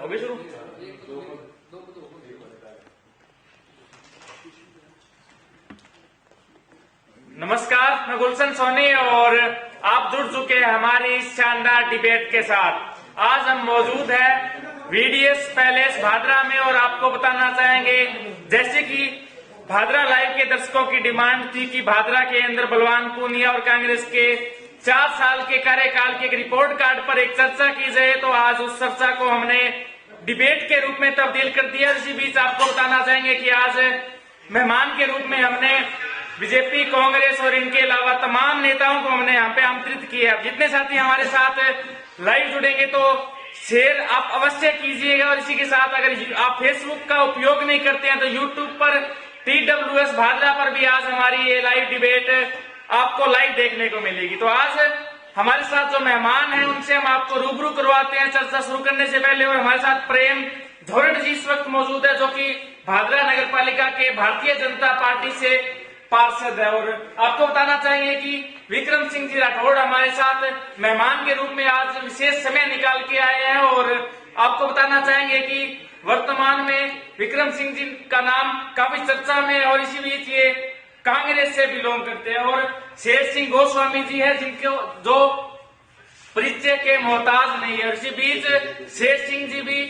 अभी शुरू। नमस्कार, मैं गुलशन सोनी और आप जुड़ चुके हैं हमारी इस शानदार डिबेट के साथ। आज हम मौजूद हैं वीडीएस पैलेस भादरा में और आपको बताना चाहेंगे, जैसे कि भादरा लाइव के दर्शकों की डिमांड थी कि भादरा के अंदर बलवान पूनिया और कांग्रेस के 4 साल के कार्यकाल के एक रिपोर्ट कार्ड पर एक चर्चा की जाए, तो आज उस चर्चा को हमने डिबेट के रूप में तब्दील कर दिया। इसी बीच आपको बताना चाहेंगे कि आज मेहमान के रूप में हमने बीजेपी, कांग्रेस और इनके अलावा तमाम नेताओं को हमने यहाँ पे आमंत्रित किया है। जितने साथी हमारे साथ लाइव जुड़ेंगे तो शेयर आप अवश्य कीजिएगा, और इसी के साथ अगर आप फेसबुक का उपयोग नहीं करते हैं तो यूट्यूब पर TWS भादरा पर भी आज हमारी ये लाइव डिबेट आपको लाइव देखने को मिलेगी। तो आज हमारे साथ जो मेहमान हैं उनसे हम आपको रूबरू करवाते हैं चर्चा शुरू करने से पहले। और हमारे साथ प्रेम धोरण जी इस वक्त मौजूद है, जो कि भादरा नगर पालिका के भारतीय जनता पार्टी से पार्षद है। और आपको बताना चाहेंगे कि विक्रम सिंह जी राठौड़ हमारे साथ मेहमान के रूप में आज विशेष समय निकाल के आए हैं। और आपको बताना चाहेंगे कि वर्तमान में विक्रम सिंह जी का नाम काफी चर्चा में है और इसी बीच ये कांग्रेस से बिलोंग करते हैं। और शेर सिंह गोस्वामी जी है, जिनको जो परिचय के मोहताज नहीं है। और इसी बीच शेर सिंह जी भी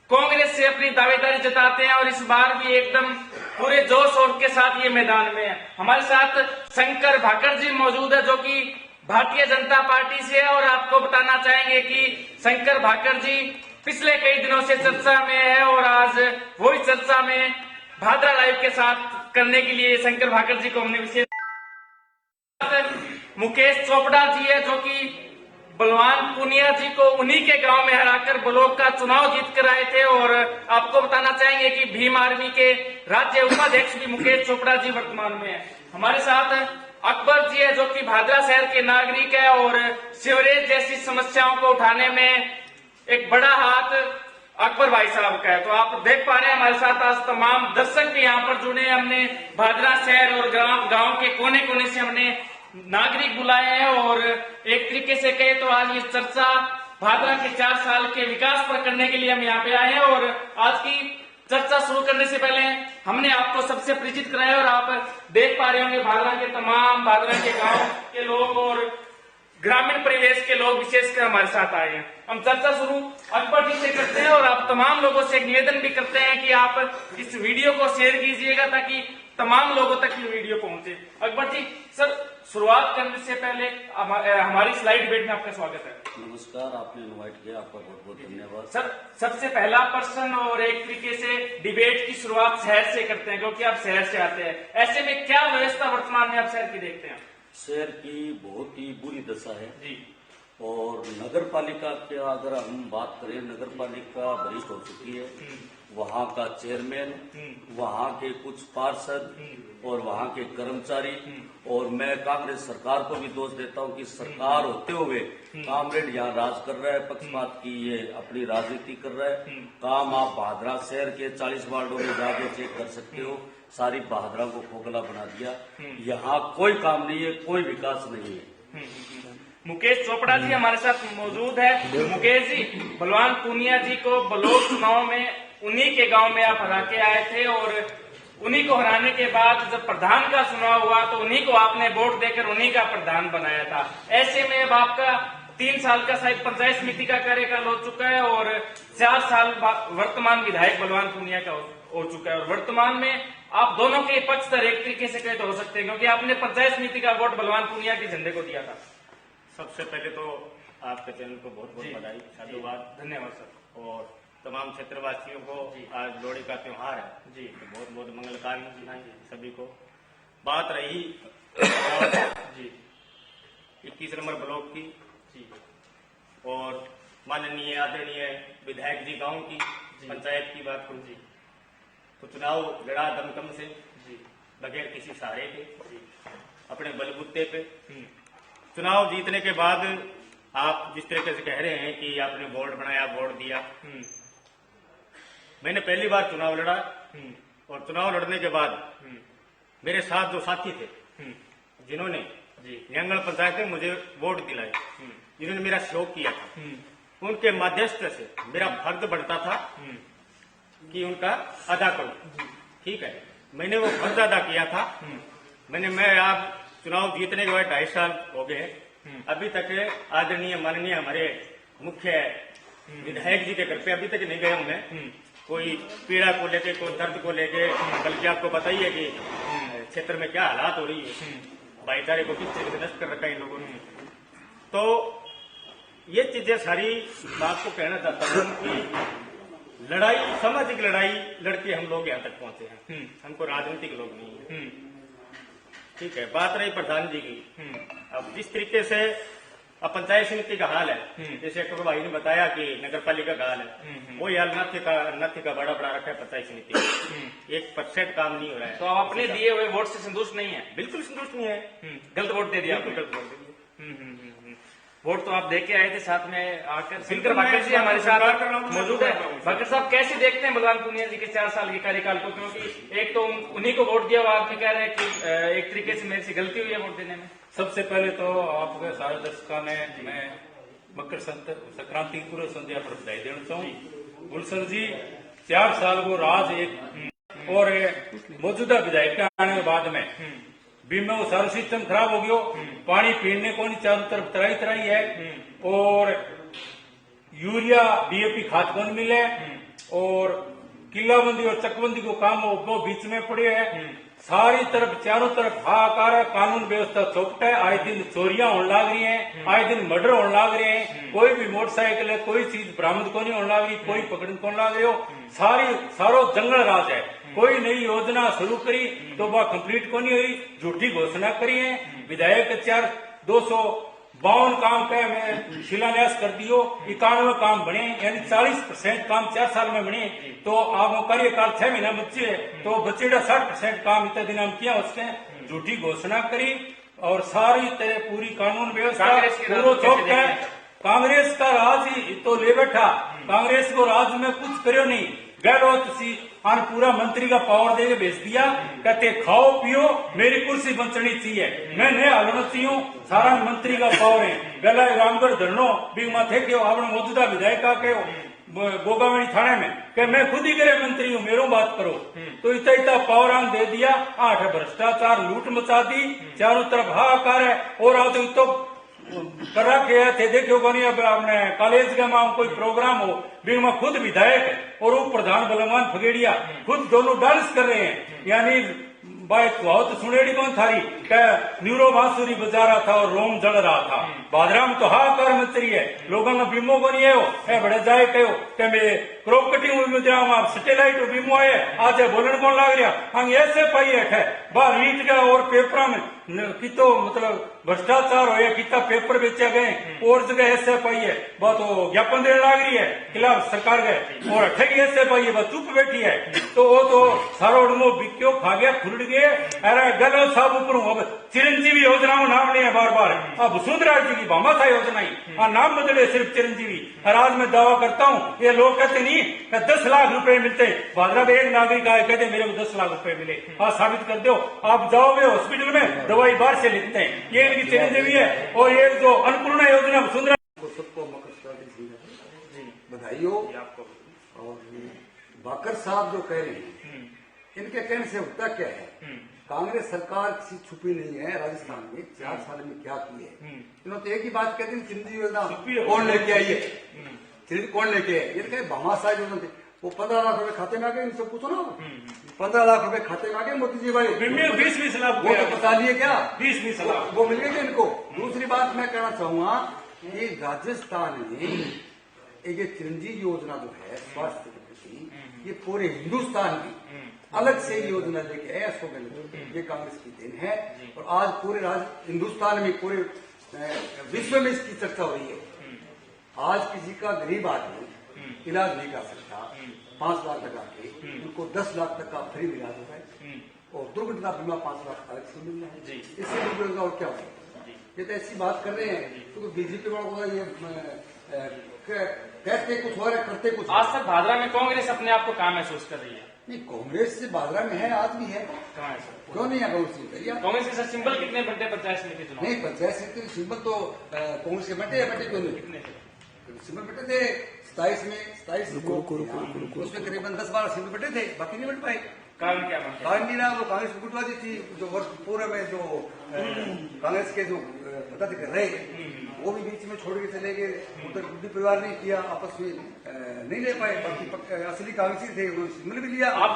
कांग्रेस से अपनी दावेदारी जताते हैं और इस बार भी एकदम पूरे जोश और के साथ ये मैदान में है। हमारे साथ शंकर भाकर जी मौजूद है, जो कि भारतीय जनता पार्टी से है। और आपको बताना चाहेंगे कि शंकर भाकर जी पिछले कई दिनों से चर्चा में है और आज वही चर्चा में भादरा लाइव के साथ करने के लिए शंकर भाकर जी को हमने विशेष। मुकेश चोपड़ा जी है, जो कि बलवान पूनिया जी को उन्हीं के गांव में हराकर ब्लॉक का चुनाव जीत कर आए थे। और आपको बताना चाहेंगे कि भीम आर्मी के राज्य उपाध्यक्ष भी मुकेश चोपड़ा जी वर्तमान में है। हमारे साथ अकबर जी है, जो कि भादरा शहर के नागरिक है और सीवरेज जैसी समस्याओं को उठाने में एक बड़ा हाथ अकबर भाई साहब का है। तो आप देख पा रहे हैं हमारे साथ आज तमाम दर्शक भी यहाँ पर जुड़े हैं। हमने भादरा शहर और गांव के कोने कोने से हमने नागरिक बुलाए हैं और एक तरीके से कहे तो आज ये चर्चा भादरा के 4 साल के विकास पर करने के लिए हम यहाँ पे आए हैं। और आज की चर्चा शुरू करने से पहले हमने आपको सबसे परिचित कराया और आप देख पा रहे होंगे भादरा के तमाम भादरा के गांव के लोग और ग्रामीण परिवेश के लोग विशेषकर हमारे साथ आए हैं। हम चर्चा शुरू अकबर जी से करते हैं और आप तमाम लोगों से एक निवेदन भी करते हैं कि आप इस वीडियो को शेयर कीजिएगा ताकि तमाम लोगों तक ये वीडियो पहुंचे। अकबर जी, सर शुरुआत करने से पहले हमारी स्लाइड डिबेट में आपका स्वागत है। नमस्कार, आपने इनवाइट किया, आपका बहुत बहुत धन्यवाद। सर, सबसे पहला प्रश्न और एक तरीके से डिबेट की शुरुआत शहर से करते हैं, क्योंकि आप शहर से आते हैं। ऐसे में क्या व्यवस्था वर्तमान में आप शहर की देखते हैं? शहर की बहुत ही बुरी दशा है जी। और नगर पालिका की अगर हम बात करें, नगर पालिका वरिष्ठ हो चुकी है। वहाँ का चेयरमैन, वहाँ के कुछ पार्षद और वहाँ के कर्मचारी, और मैं कांग्रेस सरकार को भी दोष देता हूँ कि सरकार होते हुए कामरेड यहाँ राज कर रहा है, पक्षपात की ये अपनी राजनीति कर रहा है। काम आप भादरा शहर के 40 वार्डों में जाके चेक कर सकते हो, सारी भादरा को खोखला बना दिया। यहाँ कोई काम नहीं है, कोई विकास नहीं है। मुकेश चोपड़ा जी हमारे साथ मौजूद है। मुकेश जी, बलवान पूनिया जी को ब्लॉक चुनाव में उन्हीं के गांव में आप हरा के आए थे और उन्हीं को हराने के बाद जब प्रधान का चुनाव हुआ तो उन्हीं को आपने वोट देकर उन्हीं का प्रधान बनाया था। ऐसे में अब आपका 3 साल का शायद पंचायत समिति का कार्यकाल हो चुका है और 4 साल वर्तमान विधायक बलवान पूनिया का हो चुका है। और वर्तमान में आप दोनों के पक्षधर एक तरीके से कहे तो हो सकते हैं, क्योंकि आपने पंचायत समिति का वोट बलवान पूनिया के झंडे को दिया था। सबसे पहले तो आपके चैनल को बहुत बहुत बधाई, साधुवाद, धन्यवाद सर। और तमाम क्षेत्रवासियों को आज लोहड़ी का त्योहार है जी, तो बहुत बहुत मंगलकामनाएं सभी को। बात रही जी 21 नंबर ब्लॉक की जी और माननीय आदरणीय विधायक जी गांव की पंचायत की बात करूं जी, तो चुनाव लड़ा दमकम से जी, बगैर किसी सहारे के जी, अपने बलबूते पे। चुनाव जीतने के बाद आप जिस तरीके से कह रहे हैं कि आपने बोर्ड बनाया, वोट दिया, मैंने पहली बार चुनाव लड़ा और चुनाव लड़ने के बाद मेरे साथ जो साथी थे जिन्होंने यंगल पंचायत में मुझे वोट दिलाए, जिन्होंने मेरा सहयोग किया था, उनके माध्यस्थ से मेरा फर्ज बनता था कि उनका अदा करूं। ठीक है, मैंने वो फर्ज अदा किया था। मैं आप चुनाव जीतने के बाद 2.5 साल हो गए, अभी तक आदरणीय माननीय हमारे मुख्य विधायक जी के घर पे अभी तक नहीं गया हूं मैं। कोई पीड़ा को लेके, कोई दर्द को लेके, बल्कि आपको बताइए कि क्षेत्र में क्या हालात हो रही है, भाईचारे को किस तरीके से नष्ट कर रखा है इन लोगों ने। तो ये चीजें सारी मैं आपको कहना चाहता हूँ कि लड़ाई, सामाजिक लड़ाई लड़के हम लोग यहाँ तक पहुंचे हैं, हमको राजनीतिक लोग नहीं है। ठीक है, बात रही प्रधान जी की। अब जिस तरीके से अब पंचायत समिति का हाल है, जैसे अकबर भाई ने बताया कि नगर पालिका का हाल है, वो हाल नथी का बड़ा बड़ा रखा है पंचायत समिति। 1% काम नहीं हो रहा है। तो आप अपने दिए हुए वोट से संतुष्ट नहीं है? बिल्कुल संतुष्ट नहीं है। गलत वोट दे दिया? बिल्कुल गलत वोट दे दिया। वोट तो आप दे के आए थे, साथ में आकर सिंकर भाकर जी हमारे साथ मौजूद है। भाकर साहब, कैसे देखते हैं बलवान पूनिया जी के 4 साल के कार्यकाल को? क्योंकि एक तो उन्हीं को वोट दिया हुआ, आप कह रहे हैं कि एक तरीके से मेरी से गलती हुई है वोट देने में। सबसे पहले तो आपके सारे दर्शकों ने मैं मकर संक्रांति की पूर्व संध्या पर बधाई देना चाहूँ। गुलशन जी 4 साल को राज एक और मौजूदा विधायक के आने के बाद में बीमा वो सारा सिस्टम खराब हो गयो, पानी पीने को नहीं, चारों तरफ तराई तराई है, और यूरिया डीएपी खाद को नहीं मिले, और किलाबंदी और चकबंदी को काम वो बीच में पड़े है। सारी तरफ चारों तरफ हाहाकार है, कानून व्यवस्था चौपट है, आए दिन चोरियां होने लग रही हैं, आए दिन मर्डर होने लग रहे हैं, कोई भी मोटरसाइकिल है, कोई चीज बरामद को नहीं होने लग रही, कोई पकड़ने को लग रही हो, सारो जंगल राज है। कोई नई योजना शुरू करी तो वह कंप्लीट को नहीं हुई, झूठी घोषणा करी है। विधायक 252 काम का मैं शिलान्यास कर दियो, 91 काम बने, यानी 40% काम 4 साल में बने। तो आप कार्यकाल 6 महीना बच्चे है, तो बच्चे 60% काम इतने दिन हम किया, उसके झूठी घोषणा करी, और सारी तरह पूरी कानून व्यवस्था पूरा चौक है। कांग्रेस का राज ही तो ले बैठा, कांग्रेस को राज में कुछ करो नहीं। गहलोत सी आन पूरा मंत्री का पावर देके भेज दिया, कहते खाओ पियो मेरी कुर्सी बचनी चाहिए, मैं नहीं हालना चाहिए, सारा मंत्री का पावर है। गला रामगढ़ धरनो भी माथे के आपने मौजूदा विधायक के गोगावणी थाने में कि मैं खुद ही करे मंत्री हूँ, मेरो बात करो। तो इतना पावर आन दे दिया, 8 भ्रष्टाचार लूट मचा दी, चारों तरफ हाहाकार है। और आज तो कर रखे थे, देखो बनी अब आपने कॉलेज के मां कोई प्रोग्राम हो, भी मैं खुद विधायक और वो प्रधान बलवान फगेड़िया खुद दोनों डांस कर रहे हैं, यानी बाइक तो सुनेड़ी कौन थारी न्यूरो बांसुरी बजा रहा था और रोम जल रहा था। भादरा में तो हाहाकार मचरी है, लोगों ने बीमो को नहीं है बड़े जाए कहो कि मैं क्रॉप कटिंग में आप सैटेलाइट बीमो है, आज बोलन कौन लाग रहा हम ऐसे पाई है बाहर रीट गया, और पेपर में कितो मतलब भ्रष्टाचार हो, कितना पेपर बेचे गए, और जगह ऐसे पाई है बात तो ज्ञापन देने लाग रही है खिलाफ सरकार गए, और ठगी ऐसे पाई है बात चुप बैठी है। तो वो तो सारो उड़मो बिक्यो खा गया, खुरड़ गए। अरे गल सब ऊपर अब चिरंजीवी योजना नाम लिया बार बार, अब वसुंधरा जी की भामाशाह योजना ही नाम बदले सिर्फ चिरंजीवी। आज मैं दावा करता हूँ ये लोग कहते नहीं 10 लाख रुपए मिलते, भादरा में एक नागरिक आए कहते मेरे को 10 लाख रुपए मिले, आज साबित कर दो। आप जाओगे हॉस्पिटल में दवाई बाहर से लिखते हैं, ये इनकी चिरंजीवी है। और ये जो अन्नपूर्णा योजना वसुंधरा, सबको मकर संक्रांति की बधाई हो। और भाकर साहब जो कह रहे हैं, इनके कहने से होता क्या है, कांग्रेस सरकार किसी छुपी नहीं है। राजस्थान में 4 साल में क्या किए, इन्होंने तो एक ही बात कहते हैं चिरंजीवी योजना कौन लेके आई है, कौन लेके आए, ये कहे भामाशाह योजना थे। वो 15 लाख रुपए खाते में आ गए, इनसे पूछो ना, 15 लाख रुपए खाते में आ गए मोदी जी भाई, 20-20 लाख वो तो बता लिए क्या, 20-20 लाख वो मिल गए इनको। दूसरी बात मैं कहना चाहूंगा कि राजस्थान में एक चिरंजीवी योजना जो है स्वास्थ्य के प्रति, ये पूरे हिंदुस्तान की अलग से योजना लेके आए अशोक गहलोत, ये कांग्रेस की देन है। और आज पूरे हिंदुस्तान में, पूरे विश्व में इसकी चर्चा हो रही है। आज किसी का गरीब आदमी इलाज नहीं कर सकता, 5 लाख लगा के उनको 10 लाख तक का फ्री इलाज होता है, और दुर्घटना बीमा 5 लाख अलग से मिल रहा है। इससे दुर्घटना और क्या हो सकता है, ये तो ऐसी बात कर रहे हैं। तो बीजेपी वालों ये कहते कुछ और करते कुछ। आज तक भादरा में कांग्रेस अपने आप को कहाँ महसूस कर रही है? नहीं, कांग्रेस से भादरा में है, आज भी है, क्यों नहीं है कांग्रेस के साथ सिंबल कितने बंटे पंचायत समिति चुनाव? नहीं, पंचायत समिति सिंबल तो कांग्रेस के बटे क्यों नहीं? सिमर बैठे थे 27 में 27 उसमें करीबन 10-12 सिमर बैठे थे, बाकी नहीं बैठ पाए। कारण क्या मानते हैं? कारण नहीं रहा, वो कांग्रेस की गुटबाजी थी। जो वर्ष पूरे में जो कांग्रेस के जो पदाधिकारी रहे वो भी बीच में छोड़ के चले गए, उधर गुड्डी परिवार ने किया, आपस में नहीं ले पाए। बाकी असली कांग्रेसी थे उन्होंने मिल भी लिया। आप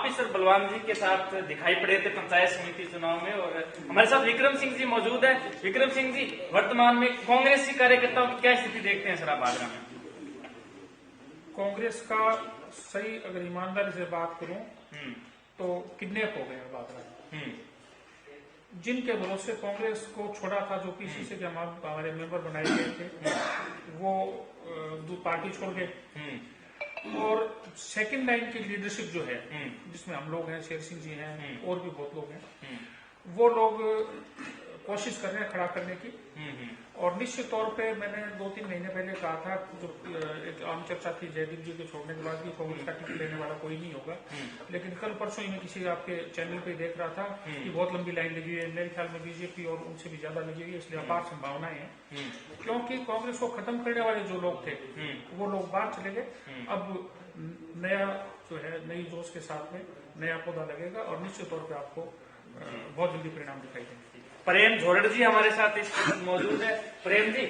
भी सर बलवान जी के साथ दिखाई पड़े थे पंचायत समिति चुनाव में, और हमारे साथ विक्रम सिंह जी मौजूद है। विक्रम सिंह जी, वर्तमान में कांग्रेसी कार्यकर्ताओं की क्या स्थिति देखते हैं सर आप भादरा में? कांग्रेस का सही अगर ईमानदारी से बात करूं तो किडनैप हो गया भादरा। जिनके भरोसे कांग्रेस को छोड़ा था, जो पीसीसी के हमारे मेंबर बनाए गए थे, वो पार्टी छोड़ गए। और सेकंड लाइन की लीडरशिप जो है, जिसमें हम लोग हैं, शेर सिंह जी हैं, और भी बहुत लोग हैं, वो लोग कोशिश कर रहे हैं खड़ा करने की। और निश्चित तौर पे मैंने 2-3 महीने पहले कहा था, जो एक आम चर्चा थी जयदीप जी के छोड़ने के बाद, भी कांग्रेस का टिकट लेने वाला कोई नहीं होगा। लेकिन कल परसों ही मैं किसी आपके चैनल पे देख रहा था कि बहुत लंबी लाइन लगी हुई है, मेरे ख्याल में बीजेपी और उनसे भी ज्यादा लगी हुई है, इसलिए अपार संभावनाएं हैं। क्योंकि कांग्रेस को खत्म करने वाले जो लोग थे वो लोग बाहर चले गए। अब नया जो है, नई जोश के साथ में नया पौधा लगेगा और निश्चित तौर पर आपको बहुत जल्दी परिणाम दिखाई देंगे। प्रेम झोरड़ जी हमारे साथ इस वक्त मौजूद है। प्रेम जी,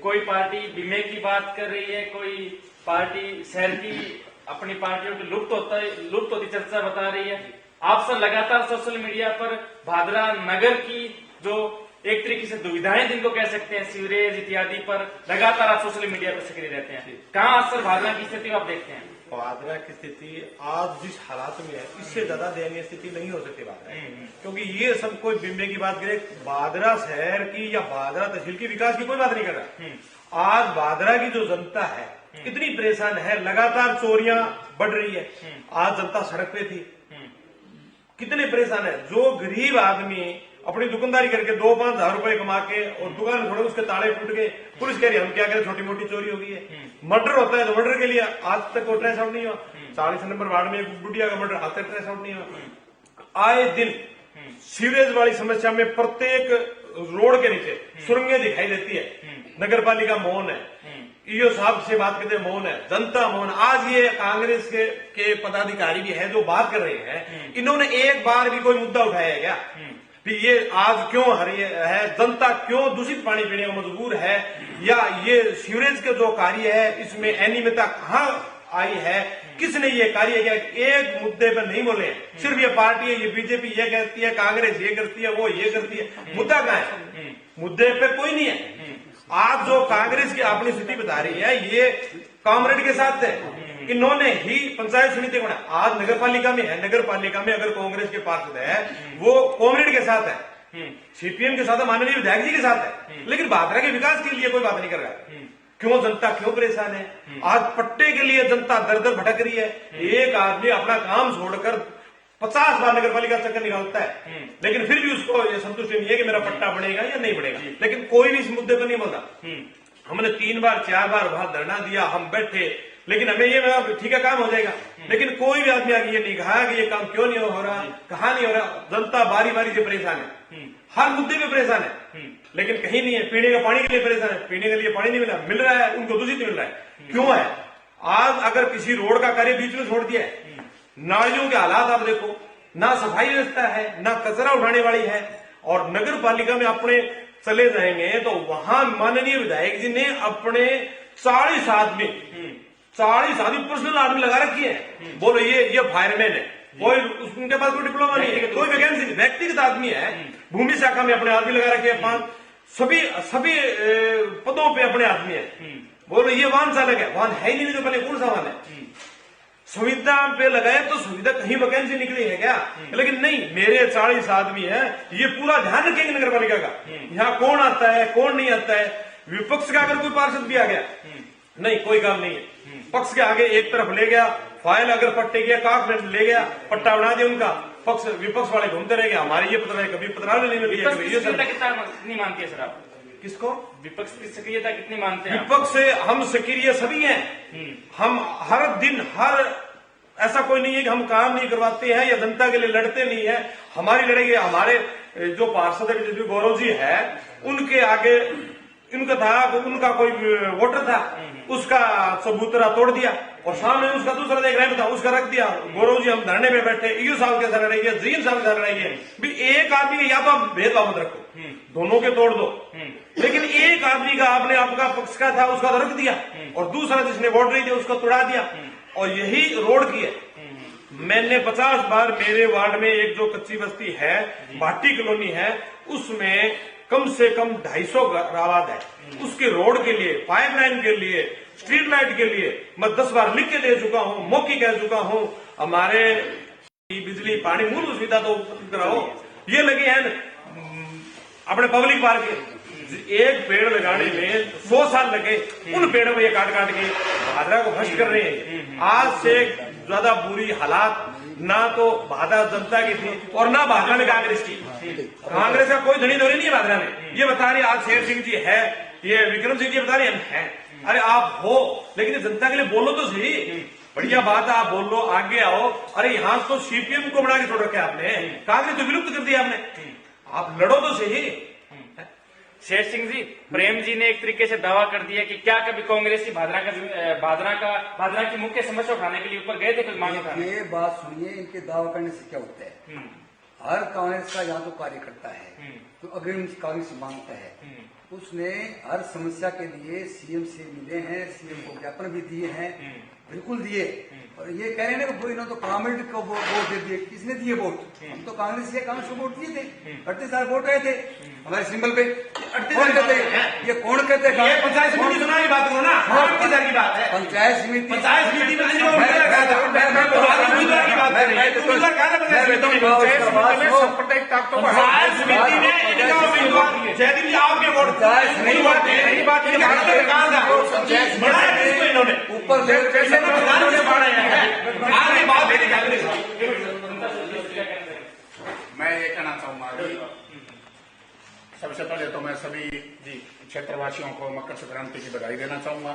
कोई पार्टी बीमे की बात कर रही है, कोई पार्टी शहर की अपनी पार्टियों की लुप्त होती चर्चा बता रही है। आप सर लगातार सोशल मीडिया पर भादरा नगर की जो एक तरीके से दुविधाएं जिनको कह सकते हैं, सीवरेज इत्यादि पर लगातार आप सोशल मीडिया पर सक्रिय रहते हैं। कहाँ सर भादरा की स्थिति आप देखते हैं? भादरा की स्थिति आज जिस हालात में है, इससे ज्यादा दयनीय स्थिति नहीं हो सकती भादरा, क्योंकि ये सब कोई बिम्बे की बात करे, भादरा शहर की या भादरा तहसील की विकास की कोई बात नहीं कर रहा। आज भादरा की जो जनता है कितनी परेशान है, लगातार चोरियां बढ़ रही है। आज जनता सड़क पे थी, कितने परेशान है। जो गरीब आदमी अपनी दुकानदारी करके 2-5 हजार रुपए कमा के और दुकान छोड़े, उसके ताले टूट गए, पुलिस कह रही है हम क्या करें, छोटी मोटी चोरी हो गई है। मर्डर होता है तो मर्डर के लिए आज तक कोई ट्रेस आउट नहीं हुआ। 40 नंबर वार्ड में एक गुडिया का मर्डर, आज तक ट्रेस आउट नहीं हुआ। आए दिन सीवरेज वाली समस्या में प्रत्येक रोड के नीचे सुरंगें दिखाई देती है। नगर पालिका मौन है, ईओ साहब से बात करते मौन है, जनता मौन। आज ये कांग्रेस के पदाधिकारी भी है जो बात कर रहे हैं, इन्होंने एक बार भी कोई मुद्दा उठाया है क्या? कि ये आज क्यों हरी है, जनता क्यों दूषित पानी पीने को मजबूर है, या ये सीवरेज का जो कार्य है इसमें अनियमितता कहाँ आई है, किसने ये कार्य किया? एक मुद्दे पर नहीं बोले। सिर्फ ये पार्टी है, ये बीजेपी ये कहती है, कांग्रेस ये करती है, वो ये करती है। मुद्दा कहाँ है? मुद्दे पे कोई नहीं है। आज जो कांग्रेस की अपनी स्थिति बता रही है, ये कामरेड के साथ है, इन्होंने ही पंचायत समिति बनाया। आज नगर पालिका में है, नगर पालिका में अगर कांग्रेस के पार्षद है वो कामरेड के साथ है, सीपीएम के साथ है, माननीय विधायक जी के साथ है, लेकिन भादरा के विकास के लिए कोई बात नहीं कर रहा है। क्यों जनता क्यों परेशान है? आज पट्टे के लिए जनता दर दर भटक रही है। एक आदमी अपना काम छोड़कर 50 बार नगर पालिका चक्कर निकालता है, लेकिन फिर भी उसको ये संतुष्टि नहीं है कि मेरा पट्टा बढ़ेगा या नहीं बढ़ेगा। लेकिन कोई भी इस मुद्दे पर नहीं बोलता। हमने 3 बार 4 बार वहां धरना दिया, हम बैठे, लेकिन हमें ये ठीक है काम हो जाएगा, लेकिन कोई भी आदमी आगे ये नहीं कहा कि ये काम क्यों नहीं हो रहा, कहाँ नहीं हो रहा। जनता बारी बारी से परेशान है, हर मुद्दे पे परेशान है, लेकिन कहीं नहीं है। पीने का पानी के लिए परेशान है, पीने के लिए पानी नहीं मिल रहा है, उनको दूषित मिल रहा है। क्यों है? आज अगर किसी रोड का कार्य बीच में छोड़ दिया है, नालियों के हालात आप देखो, ना सफाई व्यवस्था है, ना कचरा उठाने वाली है, और नगर पालिका में अपने चले जाएंगे तो वहां माननीय विधायक जी ने अपने 40 आदमी पर्सनल आदमी लगा रखी है। बोलो ये फायरमैन है, कोई उनके पास कोई डिप्लोमा नहीं है, कोई वैकेंसी नहीं, व्यक्तिगत आदमी है। भूमि शाखा में अपने आदमी लगा रखे हैं 5, सभी पदों पे अपने आदमी है। बोलो ये वाहन चालक है, वाहन है ही नहीं तो पहले कौन सा वाहन है? सुविधा पे लगाए तो सुविधा कहीं वैकेंसी निकली है क्या? लेकिन नहीं, मेरे 40 आदमी है, ये पूरा ध्यान रखेंगे नगर पालिका का, यहाँ कौन आता है कौन नहीं आता है। विपक्ष का अगर कोई पार्षद भी आ गया, नहीं कोई काम नहीं है, पक्ष के आगे एक तरफ ले गया, फाइल अगर पट्टे गया कागज ले गया, पट्टा बना दिया उनका, पक्ष विपक्ष वाले घूमते रह गए। हमारे ये पत्र है, कभी पत्र नहीं मिली। कितनी मानती है सर आप? किसको? विपक्ष की सक्रियता कितनी मानते हैं? विपक्ष से हम सक्रिय सभी हैं। हम हर दिन ऐसा कोई नहीं है कि हम काम नहीं करवाते हैं या जनता के लिए लड़ते नहीं है। हमारी लड़ाई, हमारे जो पार्षद है गौरव जी है, उनके आगे इनका था, उनका कोई वोटर था, उसका सबूतरा तोड़ दिया और सामने उसका दूसरा देख रहे था, उसका रख दिया। गौरव जी हम धरने में बैठे, यू साहब के साथ लड़ाई, जीन साहब के साथ लड़ाई है भी एक आदमी या तो आप भेदभाव मत रखो, दोनों के तोड़ दो, लेकिन एक आदमी का आपने आपका पक्ष का था उसका तो रख दिया और दूसरा जिसने वोट नहीं दिया उसको तोड़ा दिया। और यही रोड की है। मैंने 50 बार मेरे वार्ड में एक जो कच्ची बस्ती है, भाटी कॉलोनी है, उसमें कम से कम 250 आबाद है। उसके रोड के लिए, पाइपलाइन के लिए, स्ट्रीट लाइट के लिए मैं 10 बार लिख के दे चुका हूं, मौखिक कह चुका हूं। हमारे बिजली पानी मूल सुविधा तो कराओ। ये लगे हैं अपने पब्लिक पार्क के, एक पेड़ लगाने में 100 साल लगे, उन पेड़ों को ये काट काट के भादरा को भ्रष्ट कर रहे हैं। आज से ज्यादा बुरी हालात ना तो भादरा जनता की थी और ना भादरा में कांग्रेस की। कांग्रेस का कोई धनी धोनी नहीं है भादरा में। ये बता रही आज शेर सिंह जी है, ये विक्रम सिंह जी बता रहे हैं। अरे आप हो, लेकिन जनता के लिए बोलो तो सही। बढ़िया बात है, आप बोल लो, आगे आओ। अरे यहाँ तो सीपीएम को बना के छोड़ रखे आपने, कांग्रेस तो विलुप्त कर दिया आपने। आप लड़ो तो सही। शेर सिंह जी, प्रेम जी ने एक तरीके से दावा कर दिया कि क्या कभी कांग्रेसी भादरा की मुख्य समस्या उठाने के लिए ऊपर गए थे कुछ मांग उठाने? ये बात सुनिए, इनके दावा करने से क्या होता है। हर कांग्रेस का यहाँ तो कार्यकर्ता है तो अग्रिम कांग्रेस मांगता है, उसने हर समस्या के लिए सीएम से मिले हैं, सीएम को ज्ञापन भी दिए हैं, बिल्कुल दिए। और ये कह रहे हैं कि इन्होंने तो पार्लियामेंट को वोट दे दिए। किसने दिए वोट? हम तो कांग्रेस को वोट दिए थे, 38,000 वोट आए थे हमारे सिंबल पे। कौन कहते हैं ये? कौन कहते हैं? पंचायत समिति चुनाव की बात करो ना, की बात है। पंचायत समिति में जयदीप आपके वोट ऊपर ले मैं ये कहना चाहूंगा कि सबसे पहले तो मैं सभी क्षेत्रवासियों को मकर संक्रांति की बधाई देना चाहूंगा।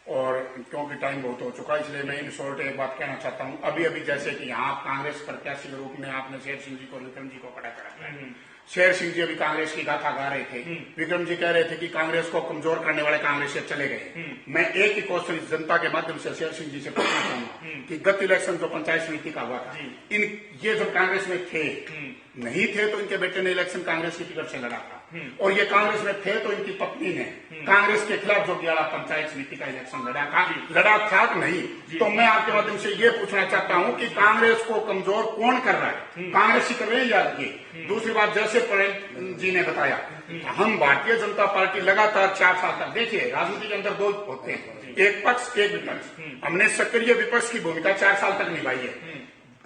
और क्योंकि टाइम बहुत हो चुका है इसलिए मैं इन शॉर्ट एक बात कहना चाहता हूं। अभी अभी जैसे कि यहाँ कांग्रेस प्रत्याशी के रूप में आपने शेर सिंह जी को, विक्रम जी को खड़ा करा है। शेर सिंह जी अभी कांग्रेस की गाथा गा रहे थे, विक्रम जी कह रहे थे कि कांग्रेस को कमजोर करने वाले कांग्रेस से चले गए। मैं एक ही क्वेश्चन जनता के माध्यम से शेर सिंह जी से पूछना चाहूंगा कि गत इलेक्शन जो पंचायत समिति का हुआ था, ये जब कांग्रेस में थे नहीं थे तो इनके बेटे ने इलेक्शन कांग्रेस की टिकट से लड़ा था, और ये कांग्रेस में थे तो इनकी पत्नी ने कांग्रेस के खिलाफ जो दियाड़ा पंचायत समिति का इलेक्शन लड़ा था नहीं। तो मैं आपके माध्यम से ये पूछना चाहता हूं कि कांग्रेस को कमजोर कौन कर रहा है? कांग्रेस ही कर रही है या ये? दूसरी बात, जैसे पटेल जी ने बताया, हम भारतीय जनता पार्टी लगातार 4 साल तक, देखिए राजनीति के अंदर 2 होते हैं, एक पक्ष एक विपक्ष। हमने सक्रिय विपक्ष की भूमिका 4 साल तक निभाई है,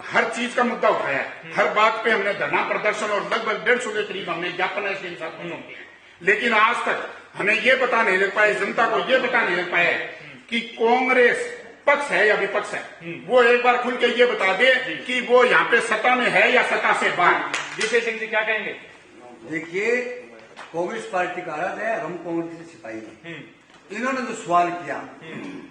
हर चीज का मुद्दा उठाया, हर बात पे हमने धरना प्रदर्शन और लगभग 150 के करीब हमने ज्ञापन इसके साथ पहुंचे हैं। लेकिन आज तक हमें ये पता नहीं लग पाया, जनता को ये पता नहीं लग पाया कि कांग्रेस पक्ष है या विपक्ष है। वो एक बार खुल के ये बता दे कि वो यहाँ पे सत्ता में है या सत्ता से बाहर। जी सिंह जी क्या कहेंगे? देखिए, कांग्रेस पार्टी का राज है, हम कांग्रेस के सिपाही हैं। इन्होंने जो सवाल किया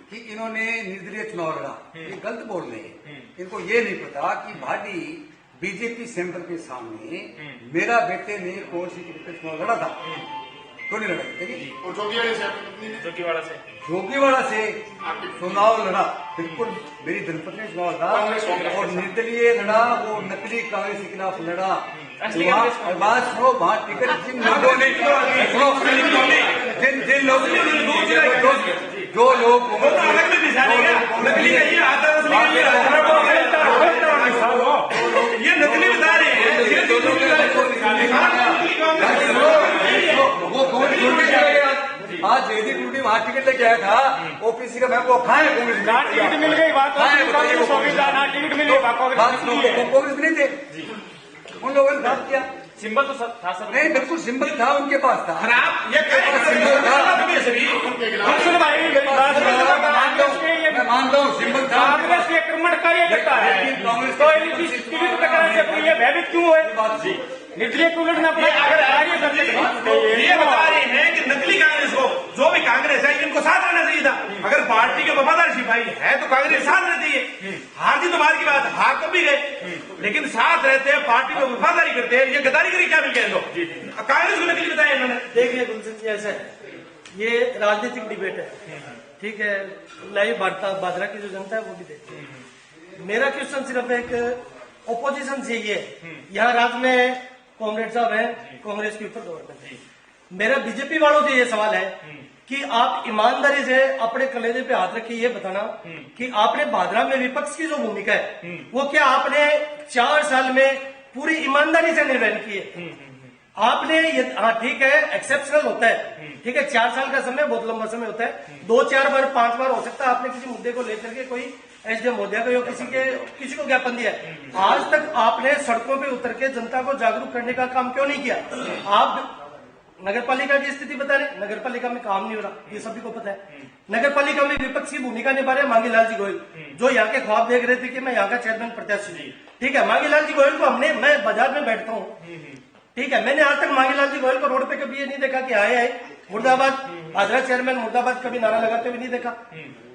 कि इन्होंने निर्दलीय चुनाव लड़ा, ये गलत बोल रहे हैं। इनको ये नहीं पता कि भाटी बीजेपी सेंटर के सामने मेरा बेटे ने कौन सी चुनाव लड़ा था, क्यों नहीं लड़ा? और जोगीवाड़ा से चुनाव लड़ा, बिल्कुल मेरी धर्मपत्नी ने चुनाव लड़ा और निर्दलीय लड़ा, वो नकली कांग्रेस के खिलाफ लड़ा। बात सुनो, वहां टिकट जिन लोगों ने जिन लोग जो लोग ये नकली बता रहे हैं, वो आज जयदीप टूटी वहां टिकट लेके आया था ओपीसी का, मैं वो खाए टिकट मिल गई, बात टिकट मिल गई, कांग्रेस नहीं थे, उन लोगों ने बात किया। सिंबल तो था सब नहीं, बिल्कुल सिंबल था, उनके पास था। ये सिंबल था, मैं मानता हूँ सिंबल था। कांग्रेस के क्रमण कार्य करता है, कांग्रेस तो टिकट प्रकरण से कोई भयभीत क्यों है? निर्दलीय को उलटना पड़ा। ये बता रहे हैं कि नकली कांग्रेस को, जो भी कांग्रेस है, इनको साथ रहना चाहिए था। अगर पार्टी के वफादार सिपाही है तो कांग्रेस साथ रहती है। हार तो बात की बात, हार तो भी गए, लेकिन साथ रहते हैं, पार्टी को वफादारी करते हैं। ये गद्दारी करी क्या मिल गया इनको? कांग्रेस को नकली बताया इन्होंने। देखिए गुलशन जी, ऐसा है, ये राजनीतिक डिबेट है, ठीक है, लाइव बाजरा की जो जनता है वो भी देखती है। मेरा क्वेश्चन सिर्फ एक ओपोजिशन से ये है, यहाँ राज्य में कॉमरेड साहब हैं, कांग्रेस के ऊपर गवर्नमेंट है। मेरा बीजेपी वालों से ये सवाल है कि आप ईमानदारी से अपने कलेजे पे हाथ रखिए, ये बताना कि आपने भादरा में विपक्ष की जो भूमिका है वो क्या आपने 4 साल में पूरी ईमानदारी से निर्वहन किए? आपने ये, हाँ ठीक है, एक्सेप्शनल होता है, ठीक है, 4 साल का समय बहुत लंबा समय होता है, 2-4 बार 5 बार हो सकता है आपने किसी मुद्दे को लेकर के कोई एसडीएम महोदया को या किसी को ज्ञापन दिया। आज तक आपने सड़कों पे उतर के जनता को जागरूक करने का काम क्यों नहीं किया? आप नगर पालिका की स्थिति बता रहे, नगर पालिका में काम नहीं हो रहा, ये सभी को पता है। नगर पालिका में विपक्ष की भूमिका निभा रहे मांगी लाल जी गोयल, जो यहाँ के ख्वाब देख रहे थे कि मैं यहाँ का चेयरमैन प्रत्याशी, ठीक है। मांगी लाल जी गोयल को मैं बाजार में बैठता हूँ, ठीक है, मैंने आज तक मांगी लाल जी गोयल को रोड पे कभी ये नहीं देखा कि आए मुर्दाबाद भाजपा चेयरमैन मुर्दाबाद कभी नारा लगाते हुए नहीं देखा।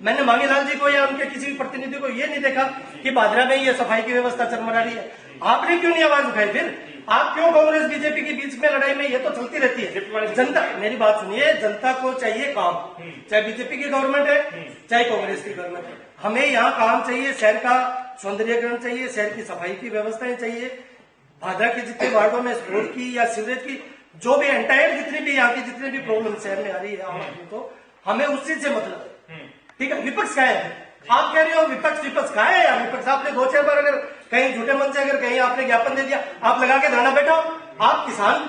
मैंने मांगी लाल जी को या उनके किसी भी प्रतिनिधि को ये नहीं देखा कि भादरा में ये सफाई की व्यवस्था चरमरा रही है। आपने क्यों नहीं आवाज उठाई? फिर आप क्यों कांग्रेस बीजेपी के बीच में लड़ाई में, ये तो चलती रहती है। जनता, मेरी बात सुनिए, जनता को चाहिए काम, चाहे बीजेपी की गवर्नमेंट है चाहे कांग्रेस की गवर्नमेंट है। हमें यहाँ काम चाहिए, शहर का सौंदर्यीकरण चाहिए, शहर की सफाई की व्यवस्थाएं चाहिए, भादरा के जितने वार्डों में रोड की या सीवरेज की जो भी एंटायर जितनी भी यहाँ की जितनी भी प्रॉब्लम शहर में आ रही है आम आदमी को, हमें उस चीज से मतलब है, ठीक है। विपक्ष का है, आप कह रहे हो विपक्ष का है यार, विपक्ष आपने 2-4 बार अगर कहीं झूठे मन से अगर कहीं आपने ज्ञापन दे दिया, आप लगा के धरना बैठो, आप किसान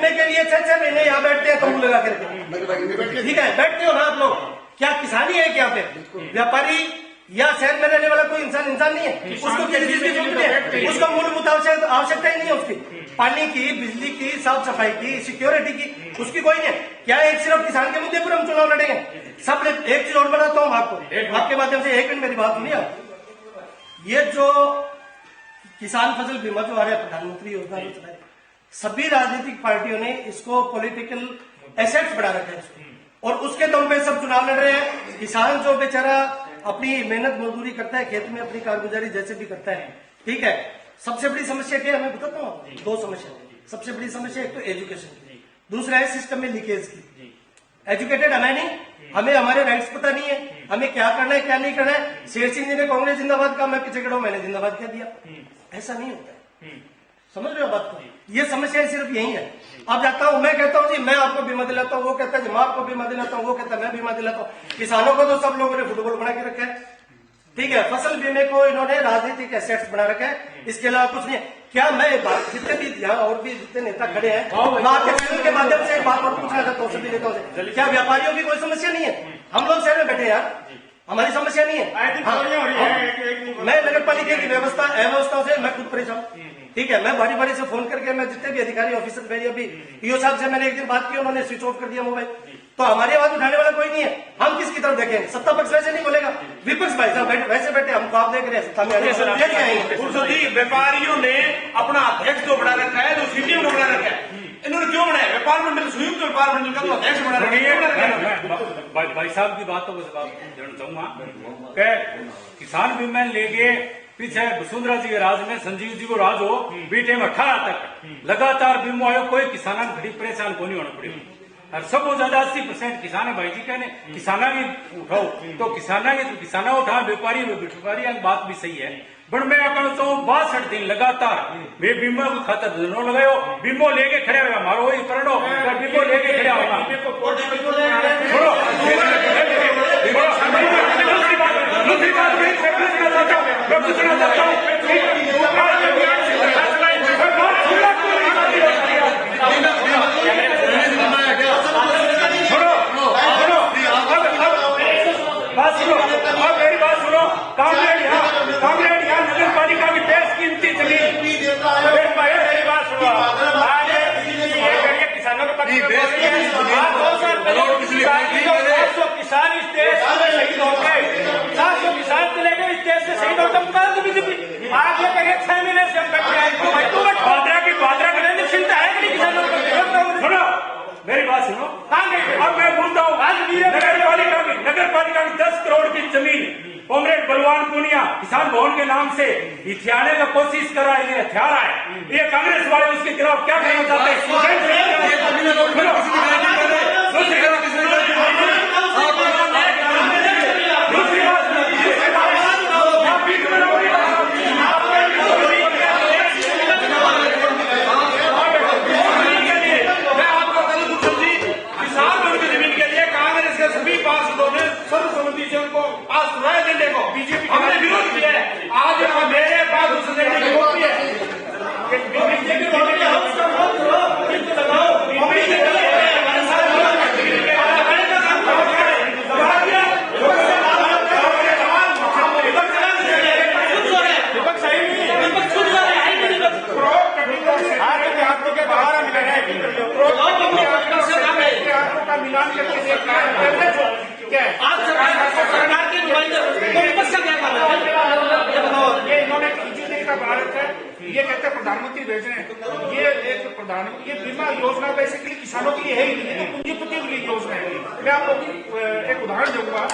के लिए 6-6 महीने यहाँ बैठते हैं तंबू लगा करके, ठीक है, बैठते हो ना आप लोग। क्या किसानी है क्या पे? व्यापारी या शहर में रहने वाला कोई इंसान नहीं है, उसको किसी चीज की जरूरत है, उसका मूलभूत आवश्यकता ही नहीं है उसकी, पानी की, बिजली की, साफ सफाई की, सिक्योरिटी की, उसकी कोई नहीं है। क्या एक सिर्फ किसान के मुद्दे पर हम चुनाव लड़ेंगे? सब एक चीज और बताता हूँ आपको, आपके माध्यम से, 1 मिनट मेरी बात सुनिए आप। ये जो किसान फसल बीमा जो आ रहा है प्रधानमंत्री योजना जो चला है, सभी राजनीतिक पार्टियों ने इसको पॉलिटिकल एसेट्स बढ़ा रखा है और उसके दम पे सब चुनाव लड़ रहे हैं। किसान जो बेचारा अपनी मेहनत मजदूरी करता है, खेत में अपनी कारगुजारी जैसे भी करता है, ठीक है। सबसे बड़ी समस्या क्या है मैं बताता हूँ, 2 समस्या। सबसे बड़ी समस्या एक तो एजुकेशन, दूसरा है सिस्टम में लीकेज की। एजुकेटेड हमें नहीं, हमें हमारे राइट्स पता नहीं है, हमें क्या करना है क्या नहीं करना है। शेर सिंह जी ने कांग्रेस जिंदाबाद कहा, मैं पीछे खड़ा हूं, मैंने जिंदाबाद कह दिया। ऐसा नहीं होता है, समझ रहे हो बात को? ये समस्या सिर्फ यही है। अब जाता हूं, मैं कहता हूं जी मैं आपको बीमा दिलाता हूं, वो कहता है जी मैं आपको बीमा दिलाता हूं, वो कहता है मैं बीमा दिलाता हूं। किसानों को तो सब लोगों ने फुटबॉल बना के रखा है, ठीक है। फसल बीमे को इन्होंने राजनीतिक एसेट्स बना रखा है, इसके अलावा कुछ नहीं है। क्या मैं जितने भी यहाँ और भी जितने नेता खड़े हैं, मैं आपके चैनल के माध्यम से एक बात और पूछना चाहता हूँ सभी नेताओं से, क्या व्यापारियों की कोई समस्या नहीं है? हम लोग शहर में बैठे यार, हमारी समस्या नहीं है। मैं नगर पालिका की व्यवस्था अव्यवस्था से मैं खुद परेशान, ठीक है। मैं बारी बारी से फोन करके मैं जितने भी अधिकारी ऑफिसर मेरी अभी ईओ साहब से मैंने एक दिन बात की, उन्होंने स्विच ऑफ कर दिया मोबाइल। तो हमारी आवाज उठाने वाला कोई नहीं है, हम किसकी तरफ देखेंगे? सत्ता पक्ष वैसे नहीं बोलेगा, विपक्ष भाई साहब वैसे बैठे, हम ख्वाब देख रहे हैं सत्ता में। व्यापारियों ने अपना अध्यक्ष जो बना रखा है, जो सीडीएम को बना रखा है, इन्होंने क्यों बनाया? व्यापार मंडल, संयुक्त व्यापार मंडल का तो अध्यक्ष बना रखा है। भाई साहब की बातों को जानना चाहूंगा, किसान बीमा लेके पीछे वसुंधरा जी के राज में, संजीव जी को राज हो, बीटे में 18 तक लगातार बीमा आयोग कोई किसाना घड़ी परेशान को नहीं होना पड़े। और सबको ज्यादा 80% किसान है भाई जी, कहने किसाना की उठाओ तो किसाना उठा, व्यापारी बात भी सही है। बट मैं कहना चाहूँ 62 दिन लगातार वे बीमा को खातर धनो लगायो, बीमो लेके खड़े होगा, मारो वही करो, बीमो लेके खड़े होगा। दूसरी बात मैं पूछना चाहता हूँ, मेरी बात सुनो, कांग्रेस यहाँ नगर पालिका की बेशकीमती जमीन, मेरी बात सुनो, किसानों के पक्ष में 200 किसान इस देश में शहीद हो गए, 700 किसान किसान भवन के नाम से हथियाने का कोशिश कर रहा है, ये हथियार है। ये कांग्रेस वाले उसके खिलाफ क्या कहना चाहते हैं? बीजेपी हमने विरोध किया है। आज मेरे पास उस निर्णय की कॉपी है। मिलान करके ये इन्होंने का भारत है, ये कहते हैं प्रधानमंत्री भेज रहे हैं। ये एक ये बीमा योजना बेसिकली किसानों के लिए है ही नहीं, तो पूंजीपतियों के लिए योजना है। मैं आपको एक उदाहरण दूंगा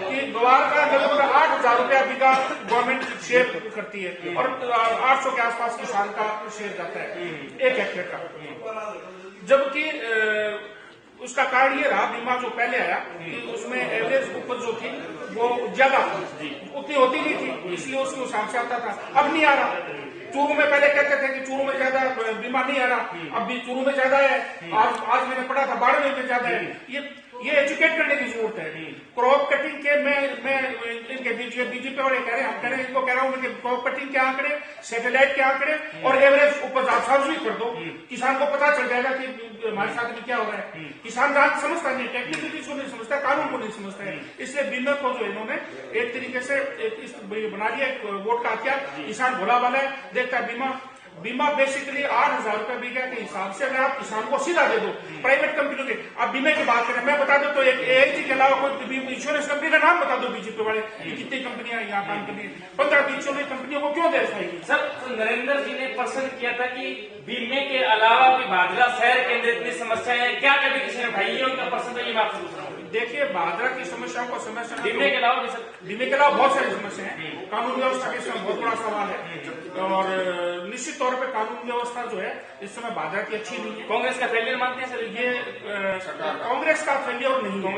कि ग्वार का लगभग 8,000 रुपया बीघा गवर्नमेंट शेयर करती है और 800 के आसपास किसान का शेयर जाता है 1 हेक्टेयर का। जबकि उसका कारण ये रहा, बीमा जो पहले आया कि उसमें एवरेज उपज जो थी वो ज्यादा उतनी होती नहीं थी, इसलिए उसके हिसाब से आता था। अब नहीं आ रहा। चूरू में पहले कहते थे कि चूरू में ज्यादा बीमा नहीं आ रहा, अब भी चूरू में ज्यादा है। आज मैंने पढ़ा था बाड़मेर में ज्यादा है। ये एजुकेट करने की जरूरत है। क्रॉप कटिंग के मैं इनके बीजेपी वाले कह रहे हैं, हम कह रहे हैं, इनको कह रहा हूँ कि क्रॉप कटिंग के आंकड़े, सैटेलाइट के आंकड़े और एवरेज उपज आप सार्वजनिक कर दो, किसान को पता चल जाएगा कि हमारे साथ में क्या हो रहा है। किसान समझता नहीं, टेक्निकलिटीज को नहीं समझता, कानून को नहीं समझता है। इसलिए बीमा को जो इन्होंने एक तरीके से बना दिया वोट का हथियार। किसान भोला वाला है, देखता है बीमा बेसिकली 8,000 रुपए बीघा के हिसाब से अगर आप किसान को सीधा दे दो प्राइवेट कंपनियों के। आप बीमे की बात करें, मैं बता दो तो एक AIG के अलावा कोई इंश्योरेंस कंपनी का नाम बता दो बीजेपी वाले कितनी कंपनियां यहाँ काम कर रही है। 15-20 कंपनियों को क्यों दे रही? सर, नरेंद्र जी ने प्रश्न किया था कि बीमे के अलावा भी भादरा शहर के अंदर इतनी समस्या है, क्या कभी किसी ने भाई उनका प्रश्न तो ये बात पूछ रहा हूँ। देखिए, भादरा की समस्याओं को समस्या बीमे के अलावा बहुत सारी समस्या है। कानून व्यवस्था के समय बहुत बड़ा सवाल है और निश्चित तौर पर कानून व्यवस्था जो है इस समय भादरा की अच्छी नहीं है। कांग्रेस का फेलियर मानते हैं सर? ये कांग्रेस का फेलियर नहीं है।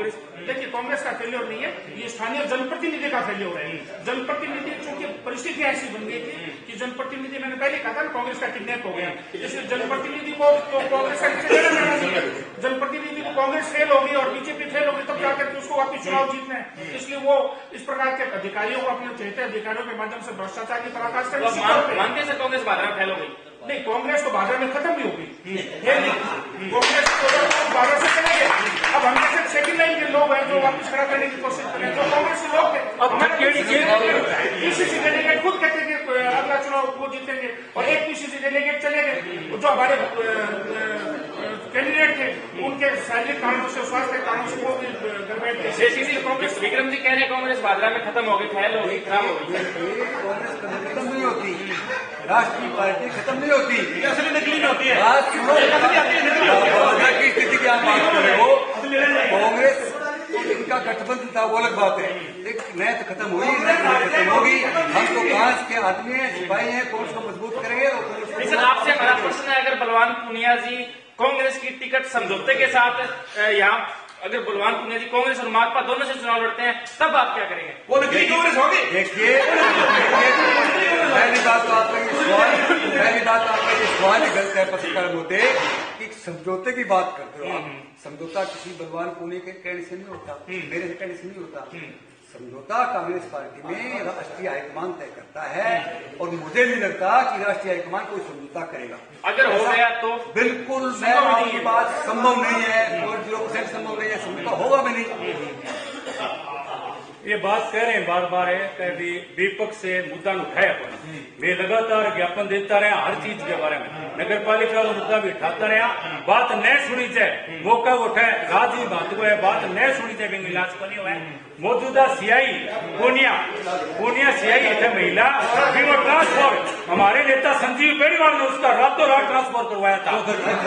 देखिए, कांग्रेस का फेलियर नहीं है, ये स्थानीय जनप्रतिनिधि का फेलियर है। जनप्रतिनिधि चूंकि परिस्थितियां ऐसी बन गई थी कि जनप्रतिनिधि, मैंने पहले कहा था ना, कांग्रेस का किडनैप हो गया, इसलिए जनप्रतिनिधि को तो कांग्रेस का जनप्रतिनिधि को कांग्रेस फेल होगी और बीजेपी फेल होगी, तब जाकर उसको वापिस चुनाव जीतना है। इसलिए वो इस प्रकार के अधिकारियों को, अपने चहेते अधिकारियों के माध्यम से भ्रष्टाचार की पराकाष्ठा करते हैं। मानते हैं सर कांग्रेस भादरा फेल हो गई? नहीं, कांग्रेस तो भादरा में खत्म भी होगी। कांग्रेस तो भादरा से चलेंगे। अब हम जैसे सेकंड लाइन के लोग हैं जो वापस खड़ा करने की कोशिश करें, जो कांग्रेस के लोग थे, पीसीसी डेलीगेट खुद कहते हैं कि अगला चुनाव वो जीतेंगे और एक पीसीसी डेलीगेट चले गए। जो हमारे कैंडिडेट थे उनके शारीरिक कारणों से, स्वास्थ्य कारणों से वो भी घर बैठ गए। कांग्रेस विक्रम जी कह रहे हैं कांग्रेस भादरा में खत्म हो गई, फैल हो गई, खराब हो गई। कांग्रेस कभी खत्म नहीं होती, राष्ट्रीय पार्टी खत्म नहीं होती, असली नकली में होती है। की स्थिति की आप बात कर रहे हो, कांग्रेस इनका गठबंधन था वो अलग बात है, लेकिन नया तो खत्म हुई, खत्म होगी। हम तो कांग्रेस के आदमी हैं, सिपाही हैं, कांग्रेस को मजबूत करेंगे। सर, आपसे हमारा प्रश्न है, अगर बलवान पूनिया जी कांग्रेस की टिकट समझौते के साथ यहाँ, अगर बलवान पूनिया जी कांग्रेस और माकपा दोनों से चुनाव लड़ते हैं, तब आप क्या करेंगे? वो नकली कांग्रेस होगी। देखिए, पहली बात तो आपका ये सवाल ही गलत है पत्रकार होते कि समझौते की बात करते हो आप। समझौता किसी बलवान पूनिया के कहने से नहीं होता, मेरे कहने से नहीं होता। समझौता कांग्रेस पार्टी में राष्ट्रीय हाईकमान तय करता है और मुझे नहीं लगता कि राष्ट्रीय हाईकमान कोई समझौता करेगा। अगर हो गया तो बिल्कुल मैं आपकी बात संभव नहीं है और 0% संभव नहीं है, समझौता होगा भी नहीं। ये बात कह रहे हैं बार बार है कि विपक्ष से मुद्दा उठाया अपना, वे लगातार ज्ञापन देता रहा हर चीज के बारे में, नगर पालिका का मुद्दा भी उठाता रहा, बात न सुनी जाए, मौका उठाए, राजी बात को है, बात न सुनी जाए, इलाज बनी हुआ है। मौजूदा सीआई पूनिया सीआई थे महिला, ट्रांसफर हमारे नेता संजीव बेनीवाल ने उसका रातों रात ट्रांसफर करवाया था।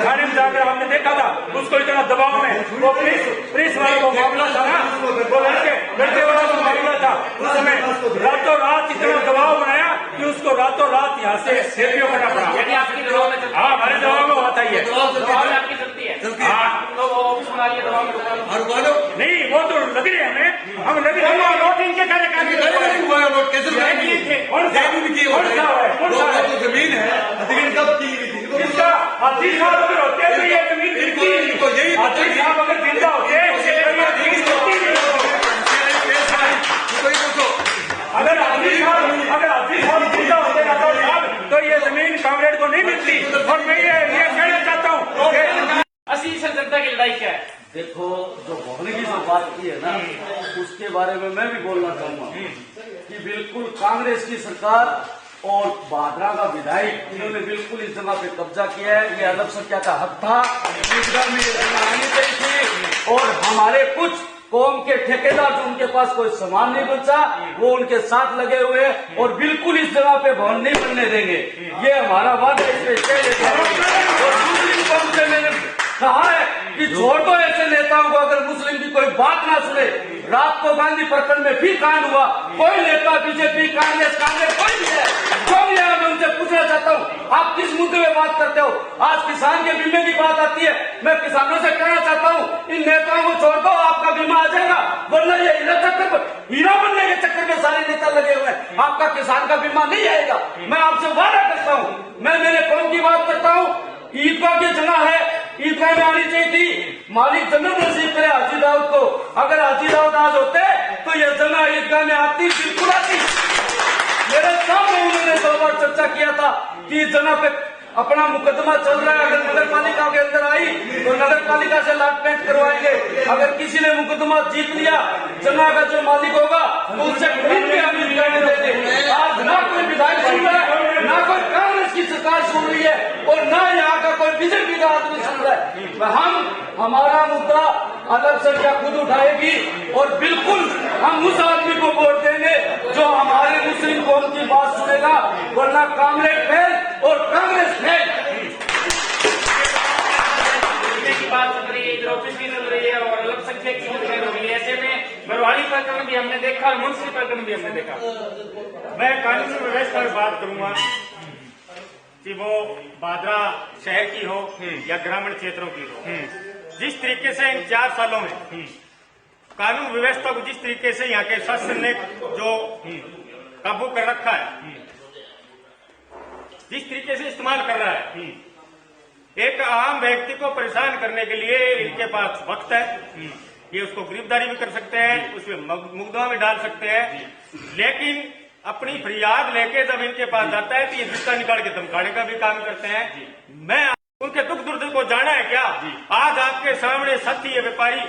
थाने में जाकर आपने देखा था उसको इतना दबाव में, वो पुलिस वाले को मामला था ना, वो लड़के वाला मामला था, था उस समय रातों रात इतना दबाव बनाया कि उसको रातों रात यहाँ से सेपियो करना पड़ा। यदि आपकी दबाव में हाँ, हमारे दबाव में होता ही है। दबाव में आपकी चलती है। हाँ, तो वो सुनाइए दबाव में रुका लो। नहीं, वो तो लग रही है हमें, हम लग रही है नोट इनके कार्य जमीन है कब की इसका हाथी साहब अगर होते हैं तो ये जमीन मिलती, हाथी साहब अगर जिंदा होते हैं तो ये जमीन मिलती नहीं। अगर हाथी साहब जिंदा होते राठौर साहब तो ये जमीन कांग्रेस को नहीं मिलती। और मैं ये कहना चाहता हूँ असली से जनता की लड़ाई क्या है? देखो, जो भोगने की जो बात की है ना, उसके बारे में मैं भी बोलना चाहूंगा कि बिल्कुल कांग्रेस की सरकार और भादरा का विधायक इन्होंने बिल्कुल इस जगह पे कब्जा किया है। ये अल्पसंख्यक का हक था, इस घर में ये जगह आनी चाहिए थी। और हमारे कुछ कौम के ठेकेदार जो उनके पास कोई सामान नहीं बचा, वो उनके साथ लगे हुए हैं और बिल्कुल इस जगह पे भवन नहीं बनने देंगे। ये हमारा वादा है। और दूसरी कौम से मैंने कहा है कि छोड़ दो ऐसे नेताओं को, अगर मुस्लिम की कोई बात ना सुने। रात को गांधी प्रखंड में भी कांड हुआ, कोई नेता बीजेपी कांग्रेस कोई भी है, जो भी है, मैं उनसे पूछना चाहता हूँ आप किस मुद्दे में बात करते हो? आज किसान के बीमे की बात आती है, मैं किसानों से कहना चाहता हूँ इन नेताओं को छोड़ दो, आपका बीमा आ जाएगा। वरना ये हीरा बनने के चक्कर में सारे नेता लगे हुए हैं, आपका किसान का बीमा नहीं आएगा। मैं आपसे वादा करता हूँ, मैं मेरे कौम की बात करता हूँ। ईदगाह की जगह है, ईदगाह में आनी चाहिए थी। मालिक जन्नत नसीब करे हाजी दाऊद को। अगर हाजी दाऊद आज होते तो यह जगह ईदगाह में आती, बिल्कुल आती। मेरे सामने उन्होंने 2 बार चर्चा किया था कि इस जगह पे अपना मुकदमा चल रहा है, अगर नगर पालिका के अंदर आई तो नगर पालिका से लाटपेट करवाएंगे। अगर किसी ने मुकदमा जीत लिया, जगह का जो मालिक होगा तो उससे खरीद के हम ईदगाह देंगे। आज ना कोई विधायक सुन रहा है, ना कोई कांग्रेस की सरकार सुन रही है और ना यहाँ का कोई बीजेपी का आदमी सुन रहा है। हमारा मुद्दा अल्पसंख्यक खुद उठाएगी और बिल्कुल हम उस आदमी को वोट देंगे जो हमारे मुस्लिम कौम की बात सुनेगा। वरना कांग्रेस फेल और कांग्रेस फेल। की बात चल रही है, इधर ऑफिस भी चल रही है और अल्पसंख्यक की चल रही है। ऐसे में बरवाली प्रकरण भी हमने देखा और मुंशी प्रकरण भी हमने देखा। मैं कानूनी व्यवस्था पर बात करूंगा कि वो भादरा शहर की हो या ग्रामीण क्षेत्रों की हो। जिस तरीके से इन 4 सालों में कानून व्यवस्था को जिस तरीके से यहाँ के शासन ने जो काबू कर रखा है, जिस तरीके से इस्तेमाल कर रहा है, एक आम व्यक्ति को परेशान करने के लिए इनके पास वक्त है। ये उसको गिरफ्तारी भी कर सकते हैं, उसमें मुकदमा भी डाल सकते हैं। लेकिन अपनी फरियाद लेके जब इनके पास जाता है तो ये जूता निकाल के धमकाने का भी काम करते हैं। मैं उनके दुख दर्द को जाना है क्या? आज आपके सामने साथी ये व्यापारी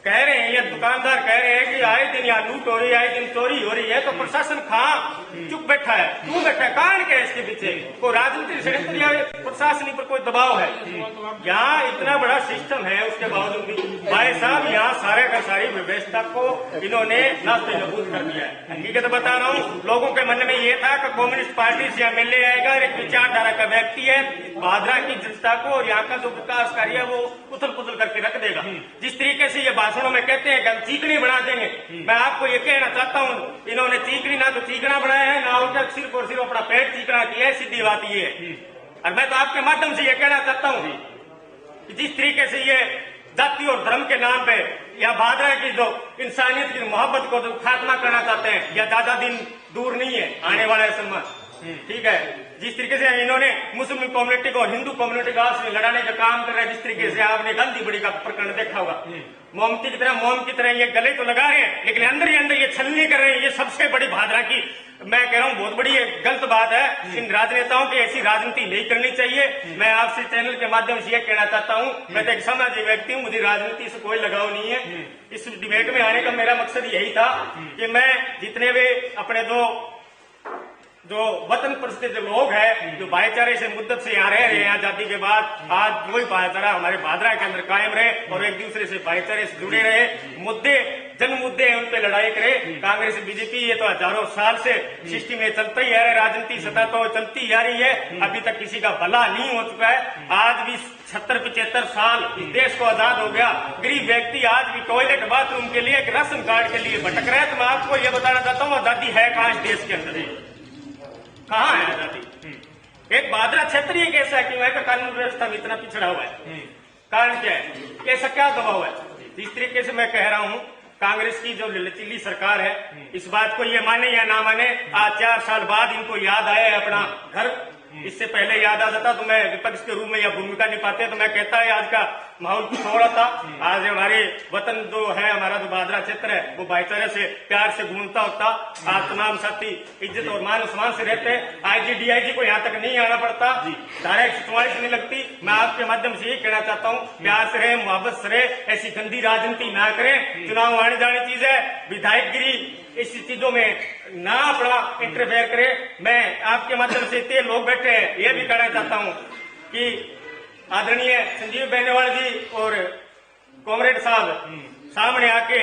कह रहे हैं, ये दुकानदार कह रहे हैं कि आए दिन यहाँ लूट हो रही है, आए दिन चोरी हो रही है, तो प्रशासन कहाँ चुप बैठा है, क्यों बैठा है, कारण क्या है इसके पीछे? कोई राजनीतिक षड्यंत्र या प्रशासनिक पर कोई दबाव है? यहाँ इतना बड़ा सिस्टम है, उसके बावजूद भी भाई साहब यहाँ सारे का सारी व्यवस्था को इन्होंने नास्ते नबूद कर दिया है। हकीकत बता रहा हूँ, लोगों के मन में ये था कि कम्युनिस्ट पार्टी से एमएलए आएगा, एक विचारधारा का व्यक्ति है, भादरा की जनता को और यहाँ का जो विकास कार्य है वो उथल पुथल करके रख देगा। जिस तरीके से ये भाषणों में कहते हैं कि हम चीकनी बना देंगे, मैं आपको ये कहना चाहता हूँ, इन्होंने चीकनी ना तो चीकना बनाया है, ना उनका सिर्फ और सिर्फ अपना पेट चीकना किया है। सीधी बात ये है। और मैं तो आपके माध्यम से ये कहना चाहता हूँ कि जिस तरीके से ये जाति और धर्म के नाम पे या भादरा की जो इंसानियत की मोहब्बत को जो खात्मा करना चाहते हैं, या ज्यादा दिन दूर नहीं है आने वाला है सम्मान, ठीक है। जिस तरीके से इन्होंने मुस्लिम कम्युनिटी को और हिंदू कम्युनिटी को आपस में लड़ाने का काम कर रहे हैं, जिस तरीके से आपने गांधी बड़ी का प्रकरण देखा होगा, मोमबत्ती की तरह मोम की तरह ये गले तो लगा रहे हैं, लेकिन अंदर ही अंदर ये छलनी कर रहे हैं। ये सबसे बड़ी भादरा की, मैं कह रहा हूँ, बहुत बड़ी गलत बात है। इन राजनेताओं की ऐसी राजनीति नहीं करनी चाहिए। मैं आपसे चैनल के माध्यम से ये कहना चाहता हूँ, मैं तो एक सामाजिक व्यक्ति हूँ, मुझे राजनीति से कोई लगाव नहीं है। इस डिबेट में आने का मेरा मकसद यही था कि मैं जितने भी अपने जो वतन परिस्थित लोग हैं, जो भाईचारे से मुद्दत से यहाँ रह रहे हैं आजादी के बाद, आज वही भाईचारा हमारे भादरा के अंदर कायम रहे और एक दूसरे से भाईचारे से जुड़े रहे। मुद्दे जन मुद्दे हैं उन पे लड़ाई करे। कांग्रेस बीजेपी ये तो हजारों साल से सिस्टम में चलता ही है, राजनीति सतह तो चलती आ रही है, अभी तक किसी का भला नहीं हो चुका है। आज भी 70-75 साल इस देश को आजाद हो गया, गरीब व्यक्ति आज भी टॉयलेट बाथरूम के लिए, एक राशन कार्ड के लिए भटक रहा है। तो मैं आपको ये बताना चाहता हूँ आजादी है कहाँ इस देश के अंदर, कहाँ है आजादी? एक भादरा क्षेत्र ही कैसा है कि वह कानून व्यवस्था में इतना पिछड़ा हुआ है, कारण क्या है? ऐसा क्या दबाव है? इस तरीके से मैं कह रहा हूँ कांग्रेस की जो लचीली सरकार है, इस बात को ये माने या ना माने, आज 4 साल बाद इनको याद आया है अपना घर। इससे पहले याद आ जाता तो मैं विपक्ष के रूप में यह भूमिका निभाते तो मैं कहता है आज का माहौल कुछ थोड़ा था। आज हमारे वतन जो है, हमारा जो भादरा क्षेत्र है, वो भाईचारे से प्यार से घूमता होता। आज तमाम साथी इज्जत और मान सम्मान से रहते हैं। आईजी डीआईजी को यहाँ तक नहीं आना पड़ता, धारा 144 नहीं लगती। मैं आपके माध्यम से यही कहना चाहता हूँ, प्यार से रहे, मोहब्बत से रहे, ऐसी गंदी राजनीति ना करें। चुनाव आने जाने चीज है, विधायकगिरी इस चीजों में ना अपना इंटरफेयर करे। मैं आपके माध्यम से इतने लोग बैठे हैं, ये भी कहना चाहता हूँ कि आदरणीय संजीव बेनीवाल जी और कॉमरेड साहब सामने आके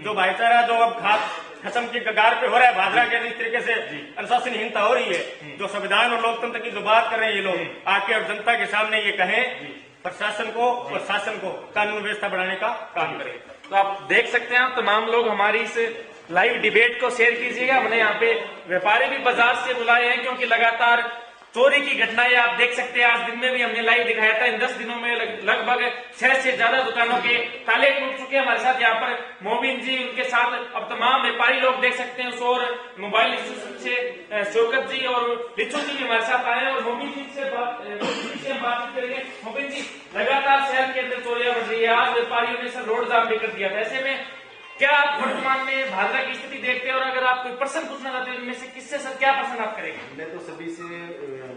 जो भाईचारा जो अब खत्म की कगार पे हो रहा है भादरा के, जिस तरीके से अनुशासनहीनता हो रही है, जो संविधान और लोकतंत्र की जो बात कर रहे हैं ये लोग आके और जनता के सामने ये कहें, प्रशासन को और शासन को कानून व्यवस्था बढ़ाने का काम करें। तो आप देख सकते हैं, तमाम लोग हमारी इस लाइव डिबेट को शेयर कीजिएगा। हमने यहाँ पे व्यापारी भी बाजार से बुलाए हैं, क्योंकि लगातार चोरी की घटनाएं आप देख सकते हैं। आज दिन में भी हमने लाइव दिखाया था, इन 10 दिनों में लगभग 6 से ज्यादा दुकानों के ताले टूट चुके हैं। हमारे साथ यहाँ पर मोबिन जी, उनके साथ अब तमाम व्यापारी लोग देख सकते हैं। और मोबाइल से शौकत जी और लिचू जी भी हमारे साथ आए हैं और मोबिन जी से बातचीत करेंगे। मोबिन जी, लगातार शहर के अंदर चोरियां बढ़ रही है, आज व्यापारियों ने सर रोड जाम भी कर दिया था। ऐसे में क्या आप वर्तमान में भादरा की स्थिति देखते हैं, और अगर आप कोई प्रश्न पूछना चाहते हैं इनमें से किससे सर क्या प्रश्न आप करेंगे? मैं तो सभी से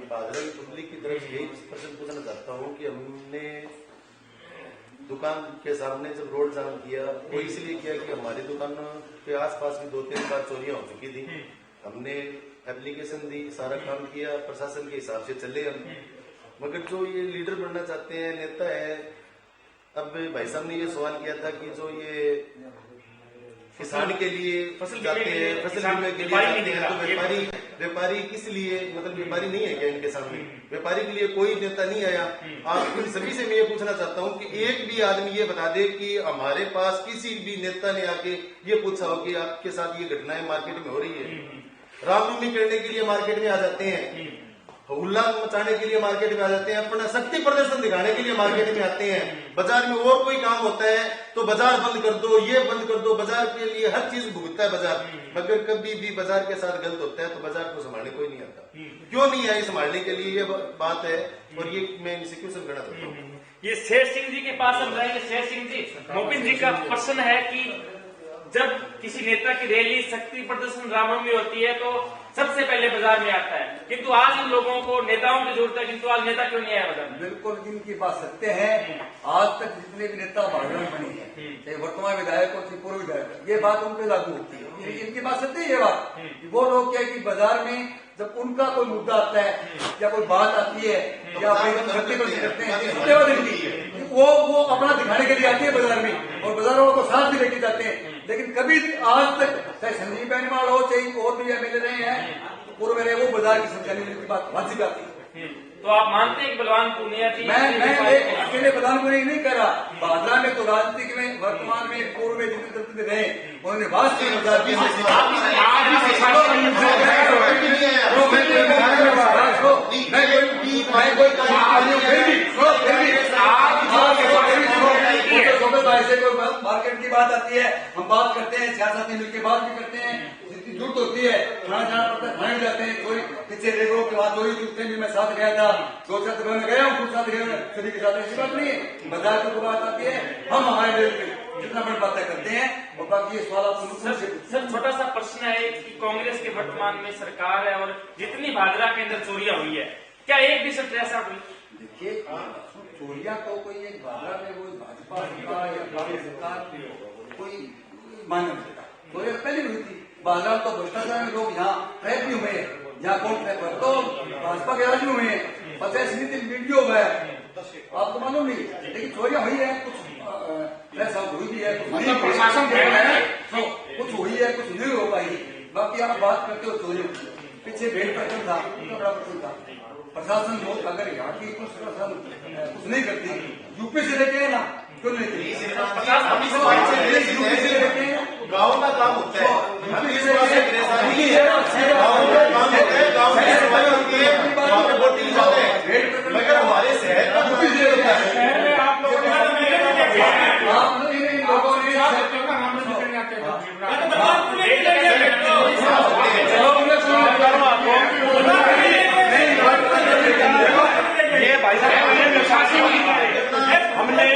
भादरा की पब्लिक की तरफ से यही प्रश्न पूछना चाहता हूँ कि हमने दुकान के सामने जब रोड जाम किया वो इसलिए किया कि हमारी दुकानों के आसपास भी 2-3 बार चोरियां हो चुकी थी। हमने एप्लीकेशन दी, सारा काम किया, प्रशासन के हिसाब से चले हम। मगर जो ये लीडर बनना चाहते हैं, नेता है, अब भाई साहब ने ये सवाल किया था कि जो ये किसान के लिए जाते हैं, फसल बीमा के लिए जाते हैं, तो व्यापारी किस लिए, मतलब व्यापारी नहीं है क्या इनके सामने? व्यापारी के लिए कोई नेता नहीं आया। आप इन सभी से मैं ये पूछना चाहता हूँ कि एक भी आदमी ये बता दे कि हमारे पास किसी भी नेता ने आके ये पूछा हो कि आपके साथ ये घटनाएं मार्केट में हो रही है। रामनवमी करने के लिए मार्केट में आ जाते हैं, हुल्ला मचाने के लिए मार्केट में आ जाते हैं, अपना शक्ति प्रदर्शन दिखाने के लिए मार्केट में आते हैं। बाजार में और कोई काम होता है तो बाजार बंद कर दो, ये बंद कर दो, बाजार के लिए हर चीज भुगतता है बाजार। मगर कभी भी बाजार के साथ गलत होता है तो बाजार को संभालने कोई नहीं आता। क्यों नहीं आई संभालने के लिए, ये बात है और ये मैं इनसे क्वेश्चन करना चाहता हूँ। ये शेर सिंह जी के पास हम जाएंगे। शेर सिंह जी, मोबिन जी का प्रश्न है कि जब किसी नेता की रैली, शक्ति प्रदर्शन, रामनवमी होती है तो सबसे पहले बाजार में आता है, किंतु आज इन लोगों को नेताओं की जरूरत है, किंतु आज नेता क्यों नहीं आया बाजार में? बिल्कुल इनकी बात सत्य है। आज तक जितने भी नेता भादरा में बने हैं, चाहे वर्तमान विधायक हो, पूर्व विधायक, ये बात उन पे लागू होती है। इनकी बात सत्य है ये बात। वो लोग क्या है कि बाजार में जब उनका कोई मुद्दा आता है या कोई बात आती है या करते हैं, वो अपना दिखाने के लिए आती है बाजार में और बाजारों को साथ भी लेके जाते हैं। लेकिन कभी आज तक चाहे संजीव बेनीवाल हो, चाहे और भी एमएलए रहे हैं, पूर्व में रहे, वो बाजार की समझाने की बात वाजिब आती है। तो आप मानते हैं बलवान पूर्णिया जी? मैं अकेले बलवान पूर्णिया नहीं कर रहा। भादरा में तो राजनीतिक में वर्तमान में पूर्व में जितने रहे उन्होंने वास्तविक बाजार की मार्केट की बात आती है, हम बात करते हैं, सियासत में मिलकर बात भी करते हैं, जितनी जरूरत होती है खाना जाना पड़ता है, खाने जाते हैं। कोई पीछे रेगो के बाद चोरी जुटते भी मैं साथ गया था, 2-4 में गया हूँ, खुद साथ गया सभी के साथ। ऐसी बात नहीं है, बाजार की बात आती है, हम हमारे लेवल पे जितना बड़ी बातें करते हैं और बाकी ये सवाल सर छोटा सा प्रश्न है कि कांग्रेस के वर्तमान में सरकार है और जितनी भादरा के अंदर चोरियां हुई है, क्या एक भी सत्र ऐसा हुई? देखिए, चोरियां तो कोई एक भादरा में कोई भाजपा या कांग्रेस सरकार कोई मान नहीं सकता। चोरियां पहले हुई थी भादरा, तो भ्रष्टाचार में लोग यहाँ ट्रैप भी हुए हैं, यहाँ कौन ट्रैप है तो भाजपा के राज में हुए हैं, 50 वीडियो हुआ है, आपको मालूम नहीं। लेकिन चोरियां हुई है, कुछ ऐसा हुई भी है, प्रशासन बाकी आप बात करते हो चोरी की, पीछे भेड़ प्रकरण था, कितना बड़ा प्रकरण था। प्रशासन लोग अगर यहाँ की कुछ प्रशासन कुछ नहीं करती, यूपी से लेके ना क्यों नहीं लेके गाँव का काम होता है, गाँव में वोटिंग जाते हैं, मगर हमारे शहर का आप लोगों ये भाई साहब हमने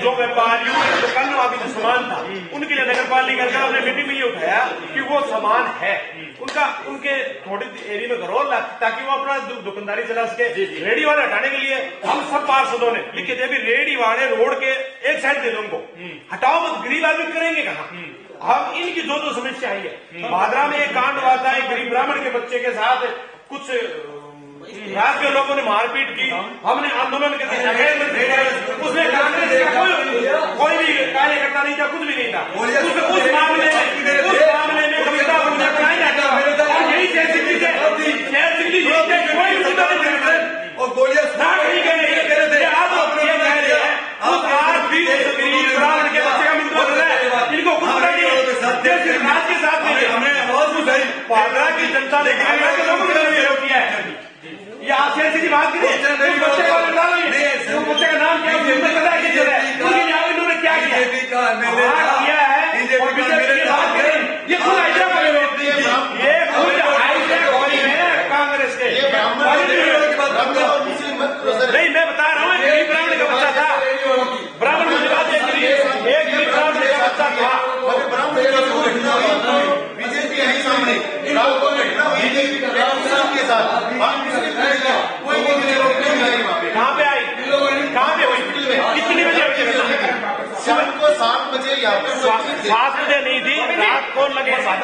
जो व्यापारियों की दुकान वाली जो सामान था उनके लिए नगर पालिका का हमने मीटिंग में ये उठाया कि वो सामान है उनका, उनके थोड़ी एरिया में घरों ताकि वो अपना दुकानदारी चला सके। रेडी वाले हटाने के लिए हम सब पार्षदों ने लिख के दिया, रेडी वाले रोड के एक साइड दे दो उनको, हटाओ मत, गरीब आदमी करेंगे कहाँ। हम इनकी जो जो समस्या आई है, भादरा में एक कांड हुआ था, एक गरीब ब्राह्मण के बच्चे के साथ कुछ रात के लोगों ने मारपीट की, हमने आंदोलन के उसमें कांग्रेस का कोई भी कार्यकर्ता नहीं था, कुछ भी नहीं था। उस मामले में कविता बनाई जाता है, यही जैसी चीजें कोई मुद्दा नहीं करते और गोलियां नहीं कह रहे। आज आज भी गरीब ब्राह्मण के बच्चे का मुद्दा बन रहा है, इनको कुछ पता नहीं है। राज के साथ भादरा की जनता ने विरोध किया है। ये आप ऐसी बात करिए, बच्चे का बच्चे का नाम क्या है, पता है इन्होंने क्या किया है, ये खुद हाईजैक ये खुद हाईजैक कांग्रेस के। नहीं, मैं बता रहा हूँ, एक ब्राह्मण का बच्चा था, ब्राह्मण मुझे बात एक गरीब ब्राह्मण का बच्चा था, बीजेपी यही सामने बीजेपी के साथ कहाँ पे आई, कहाँ पे हुई, कितनी बजे? शाम को 7 बजे यहाँ पे 7 बजे नहीं थी, रात को लगभग 7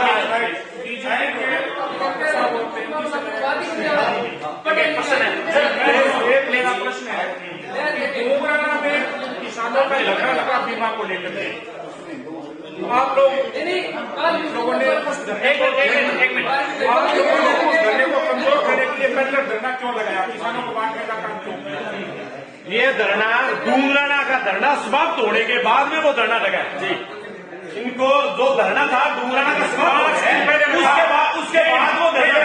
मेरा प्रश्न है, डोगराना में किसानों का लगा बीमा को लेकर आप लोग लोगों ने एक मिनट आप लोगों ने धरने को कमजोर करने के लिए पहले धरना क्यों लगाया, किसानों को बांटने का काम क्यों किया? ये धरना डूंगराना का धरना समाप्त होने के बाद में वो धरना लगाया जी। इनको जो धरना था डूंगराना का समाप्त है, उसके बाद वो धरना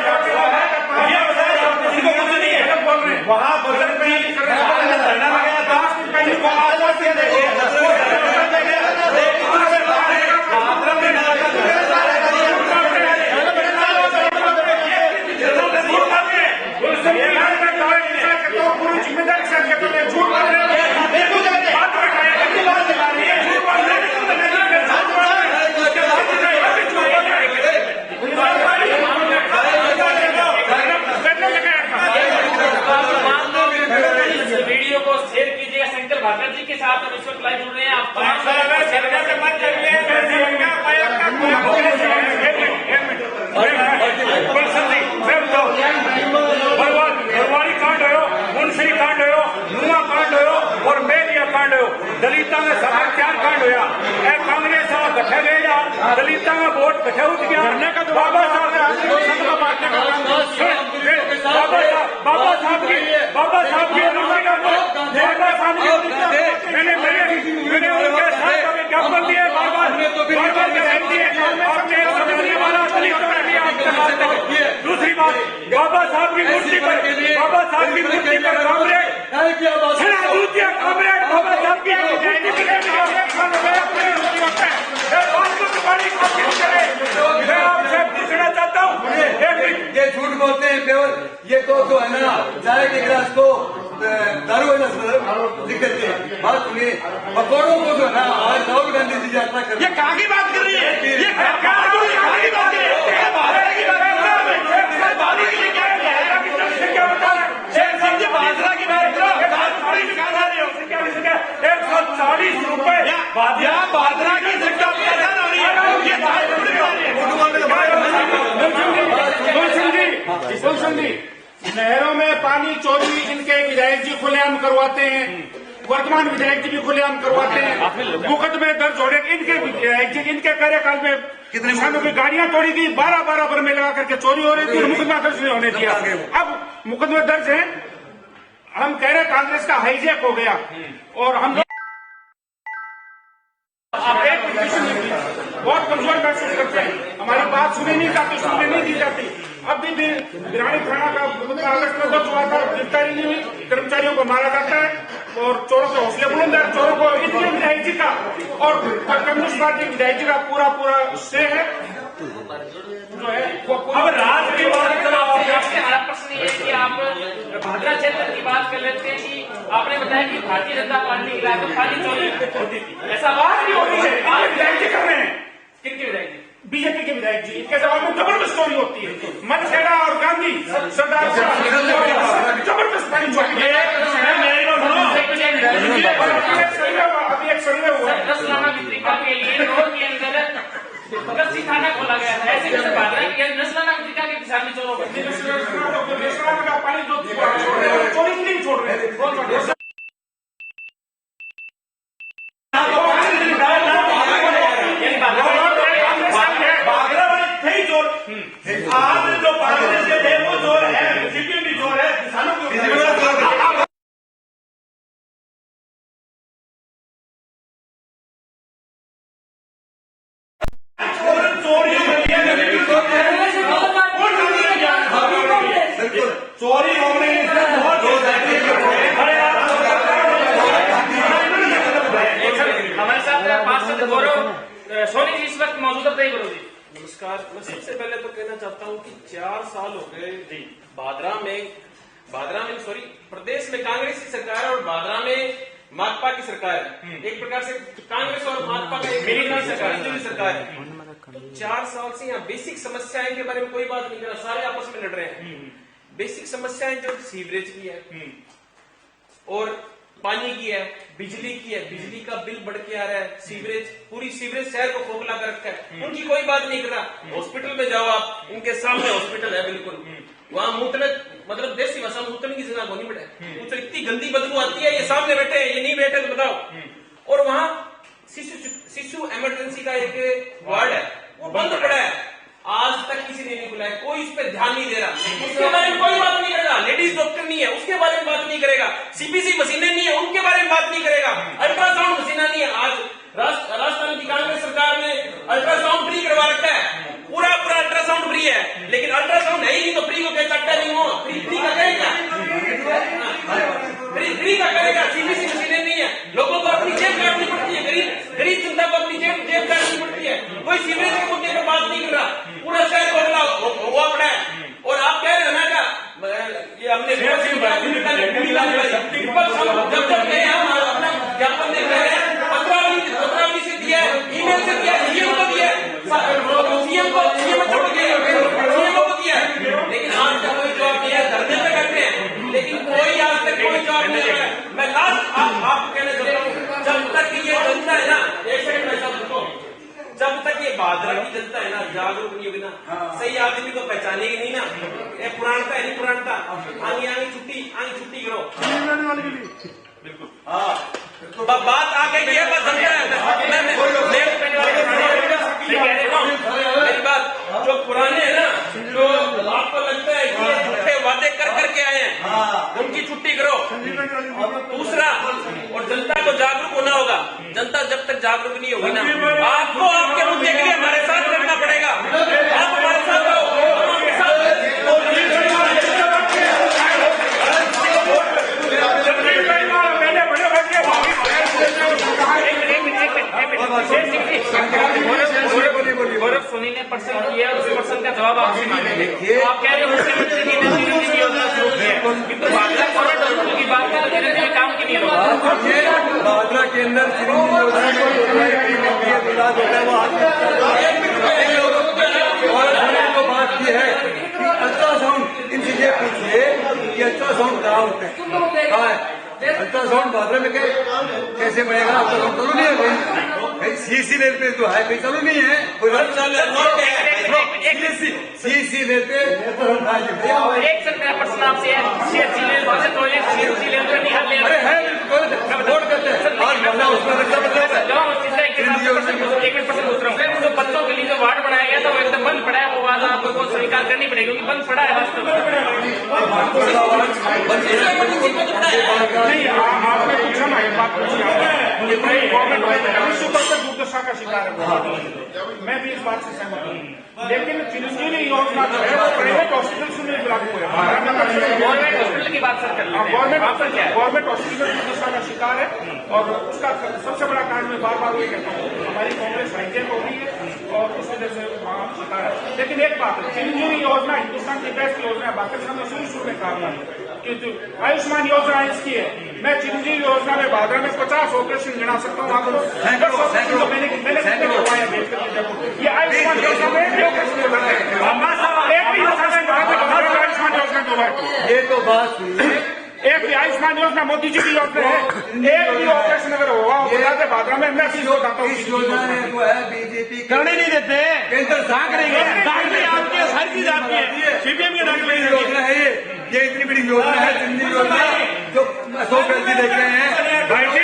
ये बताया इनको कुछ नहीं है। वहां बजट में धरना लगाया था, इनको आश्वासन पूरी जिम्मेदारी से झूठ वीडियो को शेयर कीजिएगा शंकर भादरा जी के साथ। हम इस वक्त लाइव जुड़ रहे हैं, आप भरवाड़ी कांड हो, मुंशी कांड हो, नुआ कांड हो और मेलिया कांड हो, दलिता में समाचार कांड होया। कांग्रेस कट्ठे गए यार, दलिता में वोट कट्ठे उठ गया। बाबा साहब मैंने उनके साथ ज्ञापन दिए, दूसरी बात बाबा साहब की मूर्ति पर कामरेड कामरेड बाबा साहब की मैं आपसे पूछना चाहता हूँ, ये झूठ बोलते हैं केवल, ये तो है ना चाय के गिलास को दारू है ना लिख देते हैं। बात सुनिए, पकौड़ों को जो है ना आज राहुल गांधी जी यात्रा कर, ये कहाँ की बात कर रही है, ये कहाँ की बात कर रही है, भादरा की बात कर रही है। 140 रुपए भादरा की गुलशन जी, नहरों में पानी चोरी इनके गिजाइश जी खुलेआम करवाते हैं, वर्तमान विधायक जी भी खुलेआम करवाते हैं, मुकदमे दर्ज हो रहे, इनके कार्यकाल में किसानों की गाड़ियां तोड़ी गई, 12 बरमे लगा करके चोरी हो रही थी, मुकदमा दर्ज नहीं होने दिया। अब मुकदमे दर्ज है, हम कह रहे कांग्रेस का हाईजैक हो गया और हम आप एक बहुत कमजोर महसूस करते हैं, हमारी बात सुनी नहीं जाती, सुनने नहीं दी जाती। अभी भी बिरानी थाना का अगस्त में दर्ज हुआ था, गिरफ्तारी नहीं हुई, कर्मचारियों को मारा जाता है और चोरों के हौसले बुलंद है। चोरों को इनके विधायक जी का और कम्युनिस्ट पार्टी विधायक जी का पूरा श्रेय है जो है। अब राज के हमारा प्रश्न ये है कि आप भादरा क्षेत्र की बात कर लेते हैं कि आपने बताया कि भारतीय जनता पार्टी के इलाके में खाली चोरी होती थी, ऐसा बात नहीं होती है। आज विधायक जी कर रहे हैं, किनके विधायक जी? बीजेपी के विधायक जी, इनके जवाब में जबरदस्त चोरी होती है। मनखेड़ा और गांधी सरदार जबरदस्त पानी चोरी है। अभी एक सर्वे हुआ है, 10 लाना विक्रेता के लिए रोड के अंदर गस्ती थाना खोला गया है। ऐसे कैसे भादरा के 10 लाना विक्रेता के किसान में चोरों का पानी जो छोड़ रहे हैं चोरी नहीं छोड़ रहे हैं, कौन छोड़ रहे हैं? आज जो कांग्रेस के थे वो जोर है, बीजेपी भी जोर है, किसानों को चोरी होने हमारे साथ पार्षद गौरव सोनी जी इस वक्त मौजूद है। गौरव जी नमस्कार। मैं सबसे पहले तो कहना चाहता हूं कि 4 साल हो गए भादरा में प्रदेश में कांग्रेस की सरकार है और भादरा में माकपा की सरकार है। एक प्रकार से कांग्रेस और माकपा का एक मिली सरकार है। तो 4 साल से यहाँ बेसिक समस्याएं के बारे में कोई बात नहीं कर रहा, सारे आपस में लड़ रहे हैं। बेसिक समस्याएं जो सीवरेज की है और पानी की है, बिजली की है, बिजली का बिल बढ़ के आ रहा है, पूरी सीवरेज शहर को खोखला कर रखा है, उनकी कोई बात नहीं कर रहा। हॉस्पिटल में जाओ आप, इनके सामने हॉस्पिटल है, बिल्कुल वहां मूतने मतलब देसी भाषा मूतने की जगह को नहीं बैठे, तो इतनी गंदी बदबू आती है। ये सामने बैठे हैं, ये नहीं बैठे तो बताओ। और वहां शिशु इमरजेंसी का एक वार्ड है, वो बंद पड़ा है, आज तक किसी ने नहीं बुलाया, कोई इस पर ध्यान नहीं दे रहा, उसके बारे में कोई बात नहीं करेगा। लेडीज डॉक्टर नहीं है, उसके बारे में बात नहीं करेगा। सीपीसी मशीनें नहीं है, उनके बारे में बात नहीं करेगा। अल्ट्रासाउंड मशीना नहीं है। आज राजस्थान की कांग्रेस सरकार ने अल्ट्रासाउंड फ्री करवा रखा है, पूरा अल्ट्रासाउंड फ्री है, लेकिन अल्ट्रासाउंड है ही नहीं तो फ्री को क्या चक्कर नहीं हो, फ्री का करेगा, फ्री का करेगा। सीपीसी मशीनें नहीं है, लोगों को अपनी जेब काटनी पड़ती है, गरीब जनता को अपनी जेब काटनी पड़ती है। कोई सीवरेज के मुद्दे पर बात नहीं कर रहा, पूरा शहर हुआ पड़ा है। और आप कह रहे हैं ना क्या ये हमने जब गए हम अपना ज्ञापन दे रहे हैं, 15 से दिया है, ईमेल से दिया है, सीएम को दिया है, सीएम छोड़ के सीएम को दिया है, लेकिन आज तक कोई जवाब नहीं है। धरने पे करते हैं लेकिन कोई आज तक कोई जवाब नहीं है। मैं लास्ट आपको कहना चाहता हूँ, जब तक ये जनता है ना, एक सेकंड भाई साहब रुको, जब तक ये भादरा की जनता है ना जागरूक नहीं होगी ना, सही आदमी को पहचानेगी नहीं ना, ये पुरानता है नहीं पुरानता, आगे छुट्टी करो बिल्कुल। बात आगे की है, बस मेरी बात जो पुराने है ना, जो आपको लगता है कि झूठे वादे कर के आए हैं, उनकी छुट्टी करो। दूसरा, और जनता को जागरूक होना होगा। जनता जब तक जागरूक नहीं होगी ना, आपको आपके मुद्दे के लिए हमारे साथ लड़ना पड़ेगा। आप हमारे साथ रहो, हमारे साथ गौरव सोनी ने प्रश्न किया, उस प्रश्न का जवाब आपसे मांगेंगे। तो आप कह रहे हैं मुख्यमंत्री की नई योजना शुरू की है, किंतु भादरा कोरोना की बात कर रहे हैं, काम की नहीं होगा। भादरा के अंदर बात की है कि अल्ट्रासाउंड इनसे ये पूछिए कि अल्ट्रासाउंड कहाँ होते हैं, अल्ट्रासाउंड भादरा में कैसे बढ़ेगा? अल्ट्रासाउंड तो नहीं है, सीसी रेल पे तो है, कोई चालू नहीं है, सीसी रेल पे एक सर मेरा प्रश्न आपसे है, सीएससी लेवल पर प्रोजेक्ट सीएससी लेवल पर नहीं हर लेवल अरे है वोट करते हैं आज भला उसमें रखा मतलब है। एक मिनट पूछ रहा हूँ, जो बच्चों के लिए जो वार्ड बनाया गया था वो एकदम बंद पड़ा है, वो बात आपको स्वीकार करनी पड़ेगी क्योंकि बंद पड़ा है वास्तव में। नहीं, आपने पूछा ना, ये बात पूछी आपने, गवर्नमेंट दुर्दशा का शिकार है, मैं भी इस बात से सहमत हूँ, लेकिन चिरंजीवी योजना जो है वो प्राइवेट हॉस्पिटल में लागू है। गवर्नमेंट हॉस्पिटल की बात सर कर रहे हैं, गवर्नमेंट हॉस्पिटल दुर्दशा का शिकार है और उसका सबसे बड़ा कारण मैं बार बार वही कहता हूँ, हमारी कांग्रेस हाईजेक हो रही है और इस वजह से वहाँ शिकार है। लेकिन एक बात है, चिरंजीवी योजना हिंदुस्तान की बेस्ट योजना है, बाकी हमने शुरू में कहा था कि जो आयुष्मान योजना इसकी है, मैं चिरंजीवी योजना में भादरा में 50 ऑपरेशन गिना सकता हूँ आपको, मैंने ये आयुष्मान योजना में आयुष्मान योजना दो बार, ये तो बात एक भी आयुष्मान योजना मोदी जी की योजना है, एक भी ऑपरेशन अगर हुआ बताते भादरा में मैं चीज बताता हूँ, इस योजना में वो है बीजेपी करने नहीं देते, केंद्र सरकार करेंगे डॉक्टर आपकी है, हर चीज आपकी है, सीपीएम के डॉक्टर योजना है, ये इतनी बड़ी योजना है, जिंदगी योजना जो 100 पैसे देख रहे हैं भाई जी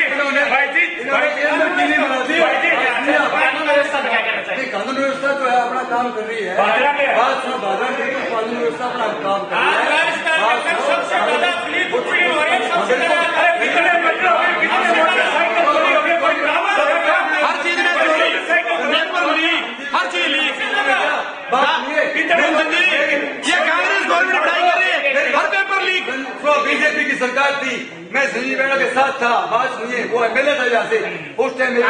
कानून व्यवस्था क्या कहना चाहिए? कानून व्यवस्था जो है अपना काम कर रही है, बात बाधा नहीं, कानून व्यवस्था अपना काम कर रही है। सबसे ज्यादा पुलिस उपयोग हो रही है, सबसे ज्यादा कितने बच्चे हो गए, कितने मोटरसाइकिल चोरी हो गए, कोई हर चीज में चोरी, पेपर लीक, हर चीज लीक, ये कांग्रेस गवर्नमेंट पढ़ाई कर रही है, हर पेपर लीक। बीजेपी की सरकार थी, मैं संजीव बैना के साथ था, बात सुनिए, वो एमएलए था यहाँ से, उस टाइम नहीं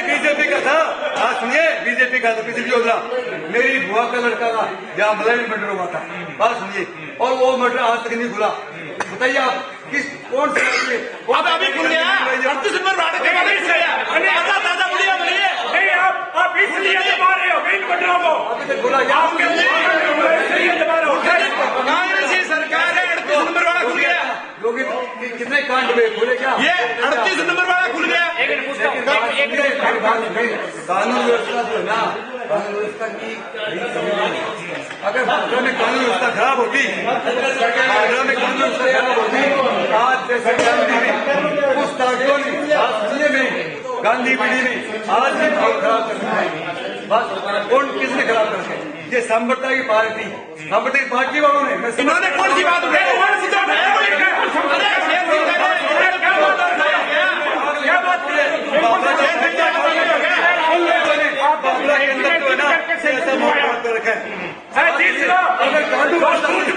बीजेपी का था, बात सुनिए, बीजेपी का था, बीजेपी योजना, मेरी बुआ का लड़का था जहाँ मलाई मर्डर हुआ था, बात सुनिए, और वो मर्डर आज तक नहीं खुला। बताइए आप किस कौन से अब अभी खुल गया 38 नंबर वार्ड के बाद ताजा बुढ़िया बनी है, नहीं आप इसलिए दबा रहे हो इन मर्डरों को, अभी तक खुला क्या? कांग्रेस की सरकार है, 38 नंबर वाला खुल गया, लोग कितने कांड हुए खुले क्या? ये 38 नंबर वाला खुल गया। कानून व्यवस्था जो है ना, कानून व्यवस्था की अगर भाजपा में कानून व्यवस्था खराब होती, भाजपा में कानून व्यवस्था खराब होती, आज जैसे गांधी में उस ताकतों ने गांधी पीढ़ी ने आज भी भाव खराब कर दिया है। बस कौन किसने खराब कर दिया? ये साम्बरता की पार्टी वालों ने। इन्होंने कौन सी बात उठाई? क्या बात करें?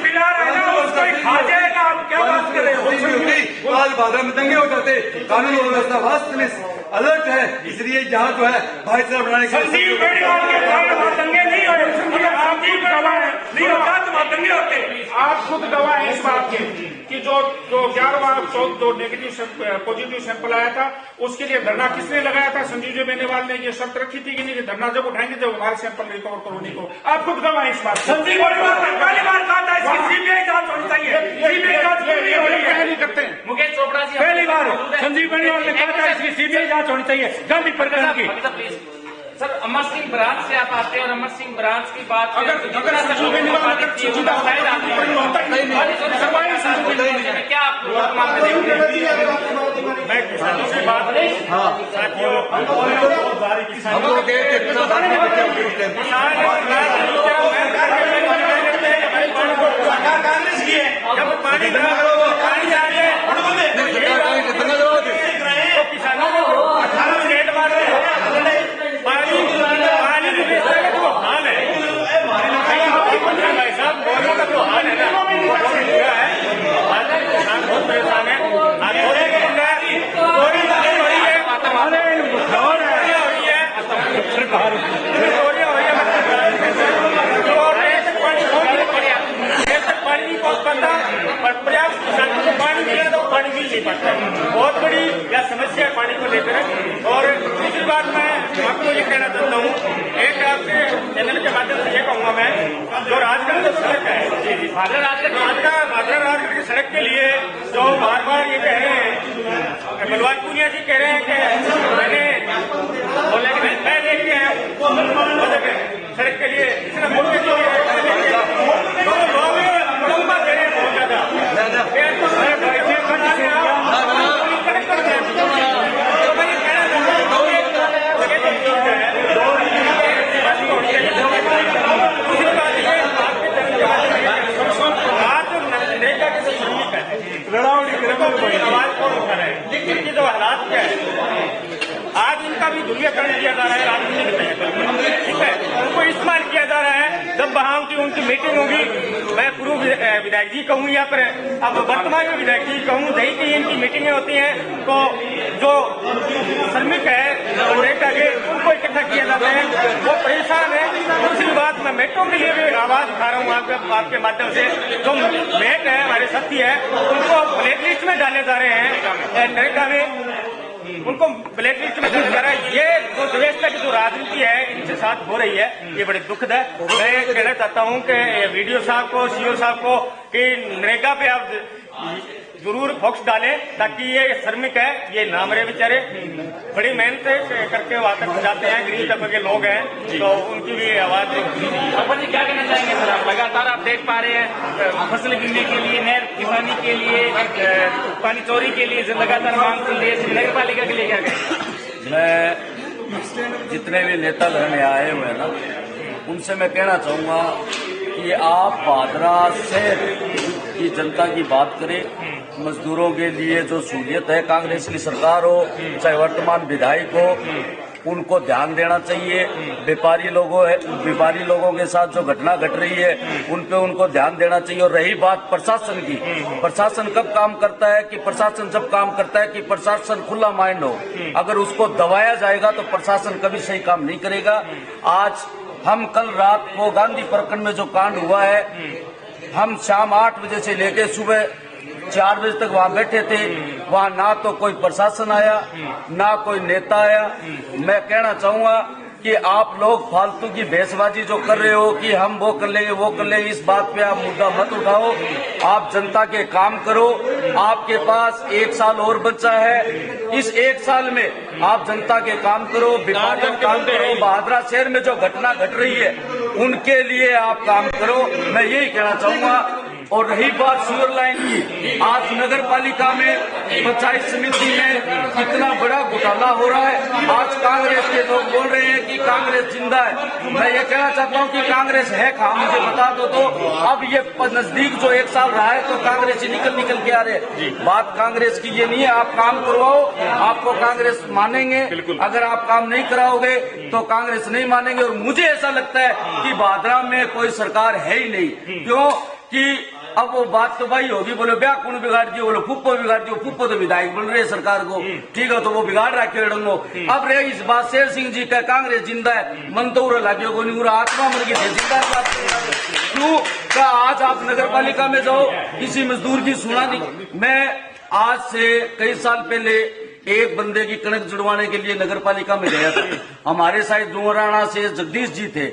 पिला रहे हैं उसको खा जाएगा, आप क्या बात करें? आज बाधा में दंगे हो जाते, कानून व्यवस्था वास्तव में अलर्ट है, इसलिए यहाँ जो है भाईचारा बनाने के संजीव बेनीवाल के कारण दंगे नहीं हुए, आप खुद गवाह हैं, नहीं होता तो दंगे होते, आप खुद गवाह हैं इस बात के कि जो 11वां नेगेटिव पॉजिटिव सैंपल आया था उसके लिए धरना किसने लगाया था? संजीव बेनीवाल ने ये शर्त रखी थी कि नहीं धरना जब उठाएंगे जब हमारे सैंपल रिकवर करोगे को, आप खुद गवाह हैं इस बात। संजीव बेनीवाल पहली बार कहा था इसकी सीबीआई जांच होनी चाहिए, सीबीआई जांच नहीं करते हैं। मुकेश चोपड़ा जी पहली बार संजीव बेनीवाल ने कहा था इसकी सीबीआई जांच होनी चाहिए गांधी प्रकरण की। सर अमर सिंह ब्रांच से आप आते हैं और अमर सिंह ब्रांच की बात अगर संजीव बेनीवाल क्या आप वर्तमान में देखते हैं? मैं किसानों से बात नहीं, हम लोग कांग्रेस की है, जब पानी किसानों को 18 रेट मार रहे हैं, पानी भी बेचते हैं तो हाल है भाई साहब, दोनों का तो हाल है ना, किसान बहुत परेशान है, पानी नहीं पहुंच पाता और पर्याप्त किसानों को पानी मिला तो पानी मिल नहीं पाता, बहुत बड़ी यह समस्या है पानी को लेकर। और दूसरी बात मैं आपको ये कहना चाहता हूँ, एक आपके चैनल के माध्यम से ये कहूँगा मैं, जो राजगढ़ जो सड़क है भादरा राजगढ़ की सड़क के लिए जो बार बार ये कह रहे हैं, बलवान पुनिया जी कह रहे हैं कि मैंने बोले कि मैं देखते हैं सड़क के लिए आवाज कौन उठा रहे हैं, लेकिन ये जो हालात क्या है, आज इनका भी ध्रुवीकरण किया जा रहा है राजनीतिक तहत, ठीक है, उनको इस्तेमाल किया जा रहा है। जब वहां उनकी मीटिंग होगी, मैं पूर्व विधायक जी कहूँ या फिर अब वर्तमान में विधायक जी कहूँ, जहीं कहीं इनकी मीटिंगें होती हैं तो जो श्रमिक है रेखा के उनको इकट्ठा किया जाता है, वो परेशान है। दूसरी बात, मैं मेट्रो के लिए भी आवाज उठा रहा हूँ आपके माध्यम से, जो मेट है हमारे साथी है उनको ब्लैक लिस्ट में डाले जा रहे हैं नरेगा में, उनको ब्लैक लिस्ट में डाला जा रहा है। ये जो व्यवस्था की जो राजनीति है इनके साथ हो रही है, ये बड़ी दुखद है। मैं कहना चाहता हूँ कि वीडियो साहब को, सीओ साहब को कि नरेगा पे आप जरूर फोकस डालें, ताकि ये श्रमिक है, ये ना मरे बेचारे, बड़ी मेहनत करके वहां तक जाते हैं, गरीब तबके के लोग हैं, तो उनकी भी आवाज। अपर जी क्या कहना चाहेंगे सर? आप लगातार आप देख पा रहे हैं फसल बीमे के लिए, नहर किसानी के लिए, पानी चोरी के लिए जो लगातार मांग चल रही है, नगर पालिका के लिए क्या कहेंगे? मैं जितने भी नेता लड़ने आए हुए हैं ना, उनसे मैं कहना चाहूंगा कि आप भादरा शहर की जनता की बात करें, मजदूरों के लिए जो सहूलियत है, कांग्रेस की सरकार हो चाहे वर्तमान विधायक हो, उनको ध्यान देना चाहिए। व्यापारी लोगों के साथ जो घटना घट रही है उन पे उनको ध्यान देना चाहिए। और रही बात प्रशासन की, प्रशासन कब काम करता है कि प्रशासन जब काम करता है कि प्रशासन खुला माइंड हो। अगर उसको दबाया जाएगा तो प्रशासन कभी सही काम नहीं करेगा। आज हम कल रात को गांधी प्रखंड में जो कांड हुआ है, हम शाम 8 बजे से लेकर सुबह 4 बजे तक वहां बैठे थे, वहां ना तो कोई प्रशासन आया ना कोई नेता आया। मैं कहना चाहूंगा कि आप लोग फालतू की भेसबाजी जो कर रहे हो कि हम वो कर लेंगे, इस बात पे आप मुद्दा मत उठाओ। आप जनता के काम करो, आपके पास 1 साल और बचा है, इस 1 साल में आप जनता के काम करो, व्यापारियों के काम करो। भादरा शहर में जो घटना घट रही है उनके लिए आप काम करो, मैं यही कहना चाहूंगा। और रही बात सीवर लाइन की, आज नगर पालिका में पंचायत समिति में इतना बड़ा घोटाला हो रहा है। आज कांग्रेस के लोग बोल रहे हैं कि कांग्रेस जिंदा है। मैं ये कहना चाहता हूँ कि कांग्रेस है कहाँ, मुझे बता दो। तो अब ये नजदीक जो 1 साल रहा है तो कांग्रेस ही निकल के आ रहे। बात कांग्रेस की ये नहीं है, आप काम करवाओ, आपको कांग्रेस मानेंगे। अगर आप काम नहीं कराओगे तो कांग्रेस नहीं मानेंगे। और मुझे ऐसा लगता है कि भादरा में कोई सरकार है ही नहीं, क्यों कि अब वो बात तो भाई होगी, बोलो ब्याह कौन बिगाड़ दियो, बोलो फुप्पो बिगाड़ दियो, फुप्पो तो विधायक बन रहे सरकार को, ठीक है, तो वो बिगाड़ रहा खेड़ो। अब रहे इस बात, शेर सिंह जी का कांग्रेस जिंदा है, मन तो उरा लागे को नहीं, उरा आत्मा मर गई जिंदा है। क्यों का आज आप नगर पालिका में जाओ, किसी मजदूर की सुना नहीं। मैं आज से कई साल पहले एक बंदे की कणक जुड़वाने के लिए नगर पालिका में गया था। हमारे साथ डूंगराना से जगदीश जी थे,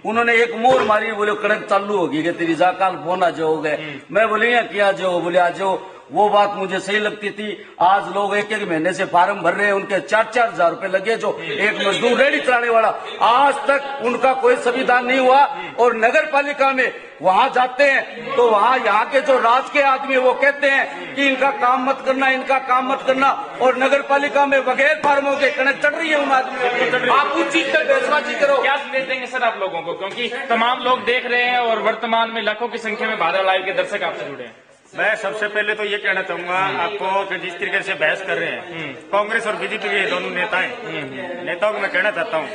उन्होंने एक मोर मारी, बोले कणक चालू होगी कि तेरी जाकाल फोन आ जाओगे। मैं बोले क्या जाओ, बोले आ जाओ। वो बात मुझे सही लगती थी। आज लोग 1-1 महीने से फार्म भर रहे हैं, उनके 4-4 हजार रुपए लगे। जो एक मजदूर रेडी चलाने वाला, आज तक उनका कोई संविधान नहीं हुआ। और नगर पालिका में वहां जाते हैं तो वहां यहाँ के जो राज के आदमी वो कहते हैं कि इनका काम मत करना, इनका काम मत करना। और नगर पालिका में बगैर फार्मों के कणक चढ़ रही है उन आदमियों। आप उस चीज पर बेसबाजी करो। क्या संदेश देंगे सर आप लोगों को, क्योंकि तमाम लोग देख रहे हैं और वर्तमान में लाखों की संख्या में भादरा लाइव के दर्शक आपसे जुड़े हैं। मैं सबसे पहले तो ये कहना चाहूंगा आपको कि जिस तरीके से बहस कर रहे हैं कांग्रेस और बीजेपी के दोनों नेताओं को मैं कहना चाहता हूँ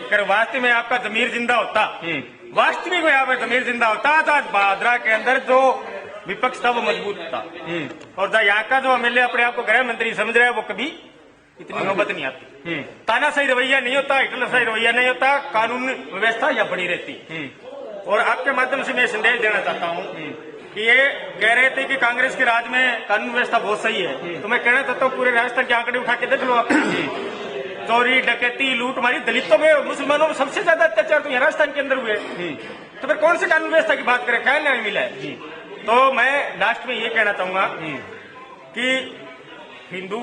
कि वास्तव में आपका जमीर जिंदा होता, वास्तविक में आपका जमीर जिंदा होता तो आज भादरा के अंदर जो विपक्ष था वो मजबूत था। और यहाँ का जो एमएलए अपने आप को गृह मंत्री समझ रहा है वो कभी इतनी नौबत नहीं आती। तानाशाही रवैया नहीं होता, हिटलरशाही रवैया नहीं होता, कानून व्यवस्था या बनी रहती। और आपके माध्यम से मैं संदेश देना चाहता हूँ कि ये कह रहे थे कि कांग्रेस के राज में कानून व्यवस्था बहुत सही है, तो मैं कहना चाहता हूँ पूरे राजस्थान के आंकड़े उठा के देख लो आप। चोरी, डकैती, लूट मारी, दलितों में, मुसलमानों में सबसे ज्यादा अत्याचार तो यहाँ राजस्थान के अंदर हुए। तो फिर कौन से कानून व्यवस्था की बात करें, क्या न्याय मिला है। तो मैं लास्ट में ये कहना चाहूंगा कि हिंदू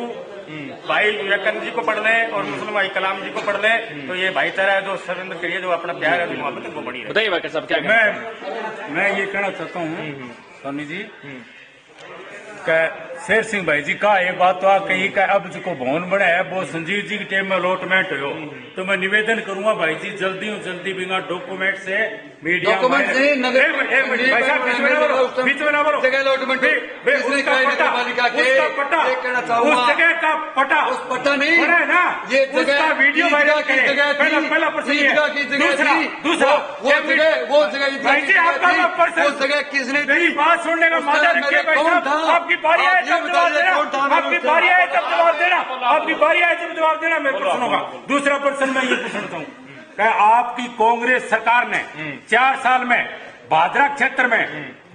भाई विवेकानंद जी को पढ़ लें और मुस्लिम भाई कलाम जी को पढ़ लें, तो ये भाईचारा है जो सर्वेंद्र के लिए जो अपना प्यार है, मोहब्बत है, वो बड़ी है। बताइए वाकई साहब क्या मैं ये कहना चाहता हूँ सोनी जी शेर सिंह भाई जी का ये बात तो कहीं का अब जो भवन बना है वो संजीव जी के टाइम में अलॉटमेंट हो, तो मैं निवेदन करूंगा भाई जी जल्दी बिना डॉक्यूमेंट से मीडिया डॉक्यूमेंट से नगर बीच में ना बोलो जगह अलॉटमेंट उस जगह का पटा उस पटा नहीं है ना, ये उसका वीडियो वायरल करें। पहला प्रश्न दूसरा वो जगह भाई जी आपका वो जगह किसने मेरी बात सुनने का मादा रखिए भाई साहब, आपकी बारी है जब जवाब देना, आपकी बारी है जब जवाब देना, आपकी बारी है जब जवाब देना। मैं प्रश्नों का दूसरा प्रश्न मैं ये पूछना चाहूँ, आपकी कांग्रेस सरकार ने 4 साल में भादरा क्षेत्र में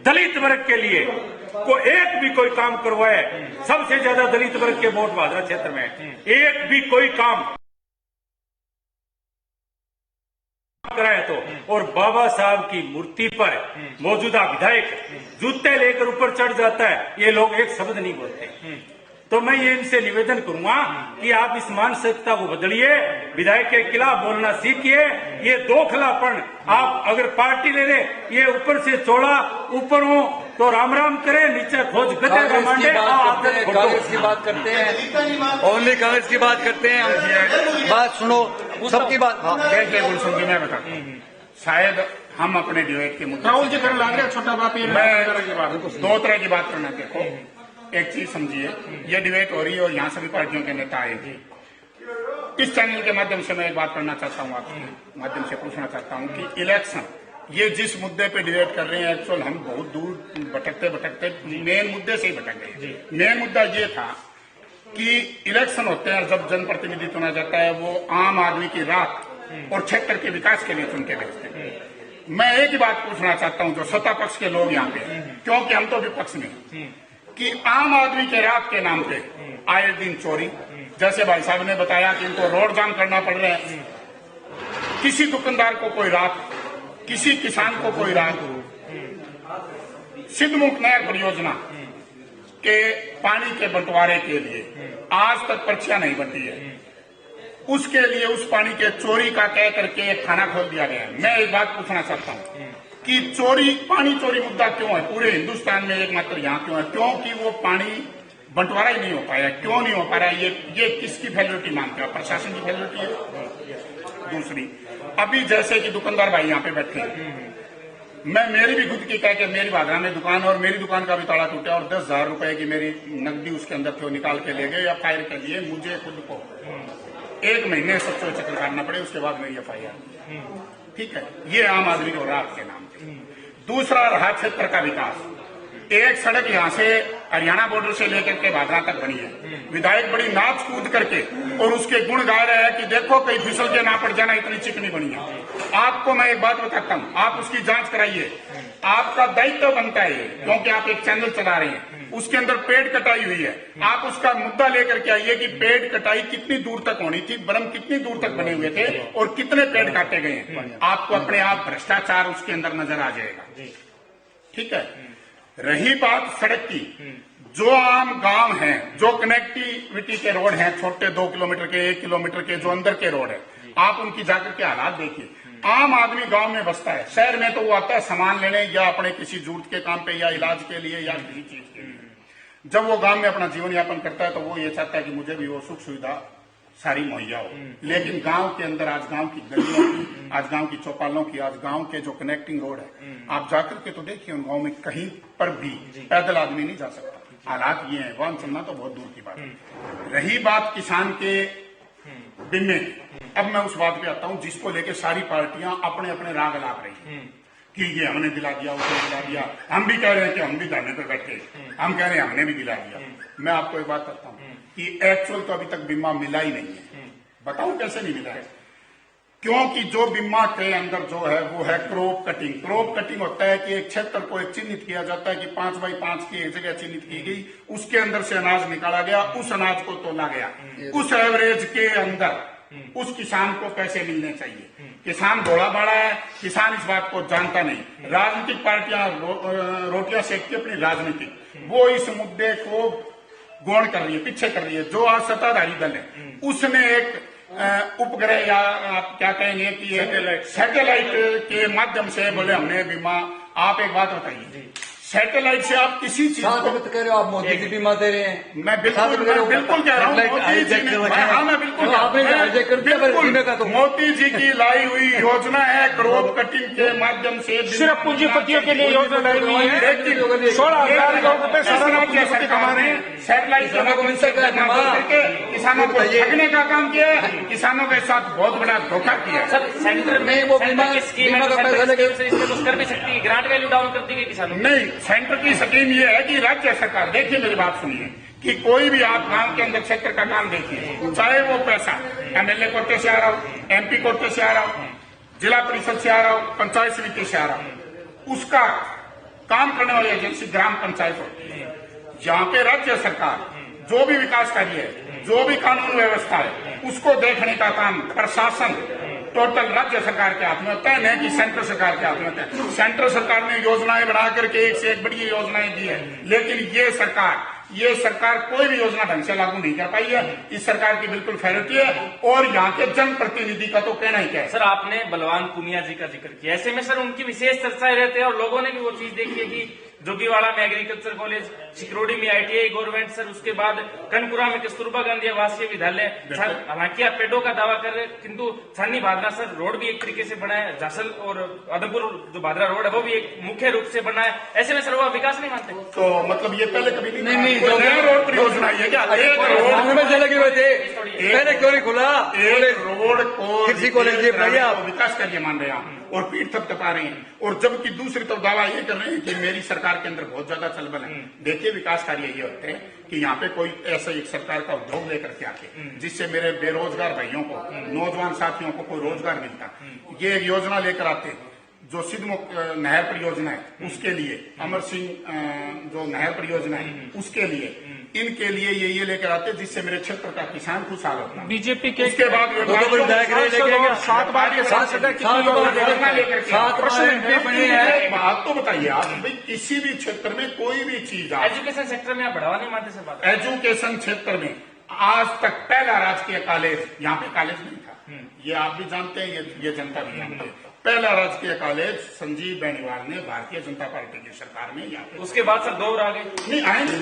दलित वर्ग के लिए को एक भी कोई काम करवाया? सबसे ज्यादा दलित वर्ग के वोट भादरा क्षेत्र में, एक भी कोई काम कराया तो, और बाबा साहब की मूर्ति पर मौजूदा विधायक जूते लेकर ऊपर चढ़ जाता है, ये लोग एक शब्द नहीं बोलते। तो मैं ये इनसे निवेदन करूंगा कि आप इस मानसिकता को बदलिए, विधायक के खिलाफ बोलना सीखिए। ये दोखलापन आप अगर पार्टी ले ले, ये ऊपर से चौड़ा ऊपर हो तो राम राम करे, नीचे खोज गधे का मांडे। कांग्रेस की बात करते हैं, ओनली कांग्रेस की बात करते हैं हम। बात सुनो सबकी बात। देखिए गुलशन जी, मैं बताता हूँ, शायद हम अपने डिबेट के मुद्दे राहुल जी कर ला रहे छोटा बात, मैं दो तरह की बात करना। देखो, एक चीज समझिए, ये डिबेट हो रही है और यहाँ सभी पार्टियों के नेता आए। इस चैनल के माध्यम से मैं एक बात करना चाहता हूँ, आपके माध्यम से पूछना चाहता हूँ कि इलेक्शन, ये जिस मुद्दे पे डिबेट कर रहे हैं, एक्चुअल हम बहुत दूर भटकते मेन मुद्दे से ही भटक गए। मेन मुद्दा ये था कि इलेक्शन होते हैं, जब जनप्रतिनिधि चुना जाता है, वो आम आदमी की रात और क्षेत्र के विकास के लिए चुन के भेजते हैं। मैं एक ही बात पूछना चाहता हूँ, जो सत्ता पक्ष के लोग यहाँ पे, क्योंकि हम तो विपक्ष में, कि आम आदमी के रात के नाम पे आए दिन चोरी, जैसे भाई साहब ने बताया कि इनको रोड जाम करना पड़ रहा है, किसी दुकानदार को कोई रात, किसी किसान को कोई रात, सिद्धमुख नहर परियोजना के पानी के बंटवारे के लिए आज तक पर्चियां नहीं बनती है, उसके लिए उस पानी के चोरी का कह करके एक थाना खोल दिया गया है। मैं एक बात पूछना चाहता हूँ कि पानी चोरी मुद्दा क्यों है पूरे हिंदुस्तान में, एकमात्र यहाँ क्यों है? क्योंकि वो पानी बंटवारा ही नहीं हो पाया। क्यों नहीं हो पा रहा है? ये किसकी फेलियरिटी मानते हो? प्रशासन की फेलियरिटी है। दूसरी, अभी जैसे कि दुकानदार भाई यहाँ पे बैठे हैं, मैं मेरी भी खुद की कह के मेरी भादरा में दुकान, और मेरी दुकान का भी ताला टूटा और 10,000 रुपए की मेरी नकदी उसके अंदर थे, निकाल के ले गए FIR के लिए। मुझे खुद को 1 महीने सबसे चक्कर काटना पड़े, उसके बाद मेरी FIR। ठीक है, ये आम आदमी और रात के नाम पे। दूसरा रहा क्षेत्र का विकास। एक सड़क यहाँ से हरियाणा बॉर्डर से लेकर के भादरा तक बनी है, विधायक बड़ी नाच कूद करके और उसके गुण गा रहे हैं कि देखो कहीं फिसल के ना पड़ जाना, इतनी चिकनी बनी है। आपको मैं एक बात बताता हूँ, आप उसकी जांच कराइए, आपका दायित्व बनता है, क्योंकि आप एक चैनल चला रहे हैं, उसके अंदर पेड़ कटाई हुई है, आप उसका मुद्दा लेकर के आइए कि पेड़ कटाई कितनी दूर तक होनी थी, बरम कितनी दूर तक बने हुए थे और कितने पेड़ काटे गए हैं। आपको अपने आप भ्रष्टाचार उसके अंदर नजर आ जाएगा। ठीक है, रही बात सड़क की, जो आम गांव हैं, जो कनेक्टिविटी के रोड हैं, छोटे 2 किलोमीटर के, 1 किलोमीटर के, जो अंदर के रोड है, आप उनकी जाकर के हालात देखिए। आम आदमी गांव में बसता है, शहर में तो वो आता है सामान लेने या अपने किसी जरूरत के काम पे या इलाज के लिए या किसी चीज के लिए। जब वो गांव में अपना जीवन यापन करता है तो वो ये चाहता है कि मुझे भी वो सुख सुविधा सारी मुहैया हो। लेकिन गांव के अंदर आज गांव की गलियों की, आज गांव की चौपालों की, आज गांव के जो कनेक्टिंग रोड है, आप जाकर के तो देखिए उन गांव में कहीं पर भी पैदल आदमी नहीं जा सकता। हालात ये है, वाहन चलना तो बहुत दूर की बात है। रही बात किसान के बीमे, अब मैं उस बात पे आता हूं जिसको लेके सारी पार्टियां अपने अपने राग अलाप रही हैं कि ये हमने दिला दिया, उसने दिला दिया। हम भी कह रहे हैं कि हम भी धरने पर बैठे, हम कह रहे हैं हमने भी दिला दिया। मैं आपको एक बात करता हूं कि एक्चुअल तो अभी तक बीमा मिला ही नहीं है। बताऊं कैसे नहीं मिला है? क्योंकि जो बीमा के अंदर जो है वो है क्रॉप कटिंग। क्रॉप कटिंग होता है कि एक क्षेत्र को एक चिन्हित किया जाता है कि 5 बाई 5 की एक जगह चिन्हित की गई, उसके अंदर से अनाज निकाला गया, उस अनाज को तोला गया, उस एवरेज के अंदर उस किसान को पैसे मिलने चाहिए। किसान भोला भाड़ा है, किसान इस बात को जानता नहीं। राजनीतिक पार्टियां रोटियां सेकती अपनी राजनीतिक, वो इस मुद्दे को गौण कर रही है, पीछे कर रही है। जो आज सत्ताधारी दल है उसने एक उपग्रह या आप क्या कहेंगे कि सैटेलाइट के माध्यम से बोले हमने बीमा। आप एक बात बताइए, सैटेलाइट से आप किसी चीज को कह रहे हो, आप मोदी जी बीमा दे रहे हैं। मैं बिल्कुल कह रहा हूँ, मोदी जी ने, हाँ मैं बिल्कुल मोदी जी की लाई हुई योजना है, करोड़पति के माध्यम से सिर्फ पूंजीपतियों के लिए योजना लाई हुई है। 16,000 करोड़ रुपए सरकार कमा रहे हैं। सैटेलाइट करके किसानों को ठगने का काम किया है, किसानों के साथ बहुत बड़ा धोखा किया है। सेंटर में वो बीमा स्कीम कर भी सकती है, ग्रांट वैल्यू डाउन कर दी गई किसानों। नहीं, सेंटर की स्कीम ये है कि राज्य सरकार, देखिए मेरी बात सुनिए, कि कोई भी आप गांव के अंदर क्षेत्र का काम देखिए, चाहे वो पैसा MLA कोटे से आ रहा हो, MP कोटे से आ रहा हो, जिला परिषद से आ रहा हो, पंचायत समिति से आ रहा हो, उसका काम करने वाली एजेंसी ग्राम पंचायत होती है। जहाँ पे राज्य सरकार जो भी विकास कार्य है, जो भी कानून व्यवस्था है, उसको देखने का काम प्रशासन टोटल राज्य सरकार के हाथ में होता है, नहीं कि सेंट्रल सरकार के हाथ में होता है। सेंट्रल सरकार ने योजनाएं बना करके एक से एक बड़ी योजनाएं दी है, लेकिन ये सरकार कोई भी योजना ढंग से लागू नहीं कर पाई है। इस सरकार की बिल्कुल फेलिटी है। और यहाँ के जनप्रतिनिधि का तो कहना ही क्या है। सर, आपने बलवान पुनिया जी का जिक्र किया, ऐसे में सर उनकी विशेष चर्चाएं रहते हैं और लोगों ने भी वो चीज देखी है कि जोगीवाड़ा में एग्रीकल्चर कॉलेज, सिकरोडी में ITI गवर्नमेंट, सर उसके बाद कनपुरा में कस्तूरबा गांधी आवासीय विद्यालय। हालांकि आप पेड़ों का दावा कर रहे हैं, किंतु छानी भादरा सर रोड भी एक तरीके से बना है, झासल और आदमपुर जो भादरा रोड है वो भी एक मुख्य रूप से बना है। ऐसे में सर वो विकास नहीं मानते? तो मतलब ये पहले कभी नहीं रोड परियोजना है क्या? एक रोड लगे हुए थे, पहले क्यों नहीं खुला? एक रोड को किसी कॉलेज विकास कार्य मान रहे हैं और पीठ थपथपा रहे हैं, और जबकि दूसरी तरफ दावा ये कर रहे हैं कि मेरी सरकार के अंदर बहुत ज्यादा चलबल है। देखिए, विकास कार्य ये होते हैं कि यहाँ पे कोई ऐसा एक सरकार का उद्योग लेकर के आके जिससे मेरे बेरोजगार भाइयों को, नौजवान साथियों को कोई रोजगार मिलता, ये एक योजना लेकर आते। जो सिद्धमुख नहर परियोजना है उसके लिए, अमर सिंह जो नहर परियोजना है उसके लिए, इनके लिए ये लेकर आते जिससे मेरे क्षेत्र का किसान खुशहाल होता। बीजेपी के उसके बाद 7 बार के सांसद बात तो बताइए आप, भाई किसी भी क्षेत्र में कोई भी चीज, एजुकेशन सेक्टर में आप बढ़ावा नहीं मानते सर? बात एजुकेशन क्षेत्र में आज तक पहला राजकीय कॉलेज, यहाँ पे कॉलेज नहीं था, ये आप भी जानते हैं, ये जनता भी जानते हैं। पहला राजकीय कॉलेज संजीव बेनीवाल ने भारतीय जनता पार्टी की सरकार में यहाँ पे, उसके बाद सर 2 और आगे नहीं आएंगे।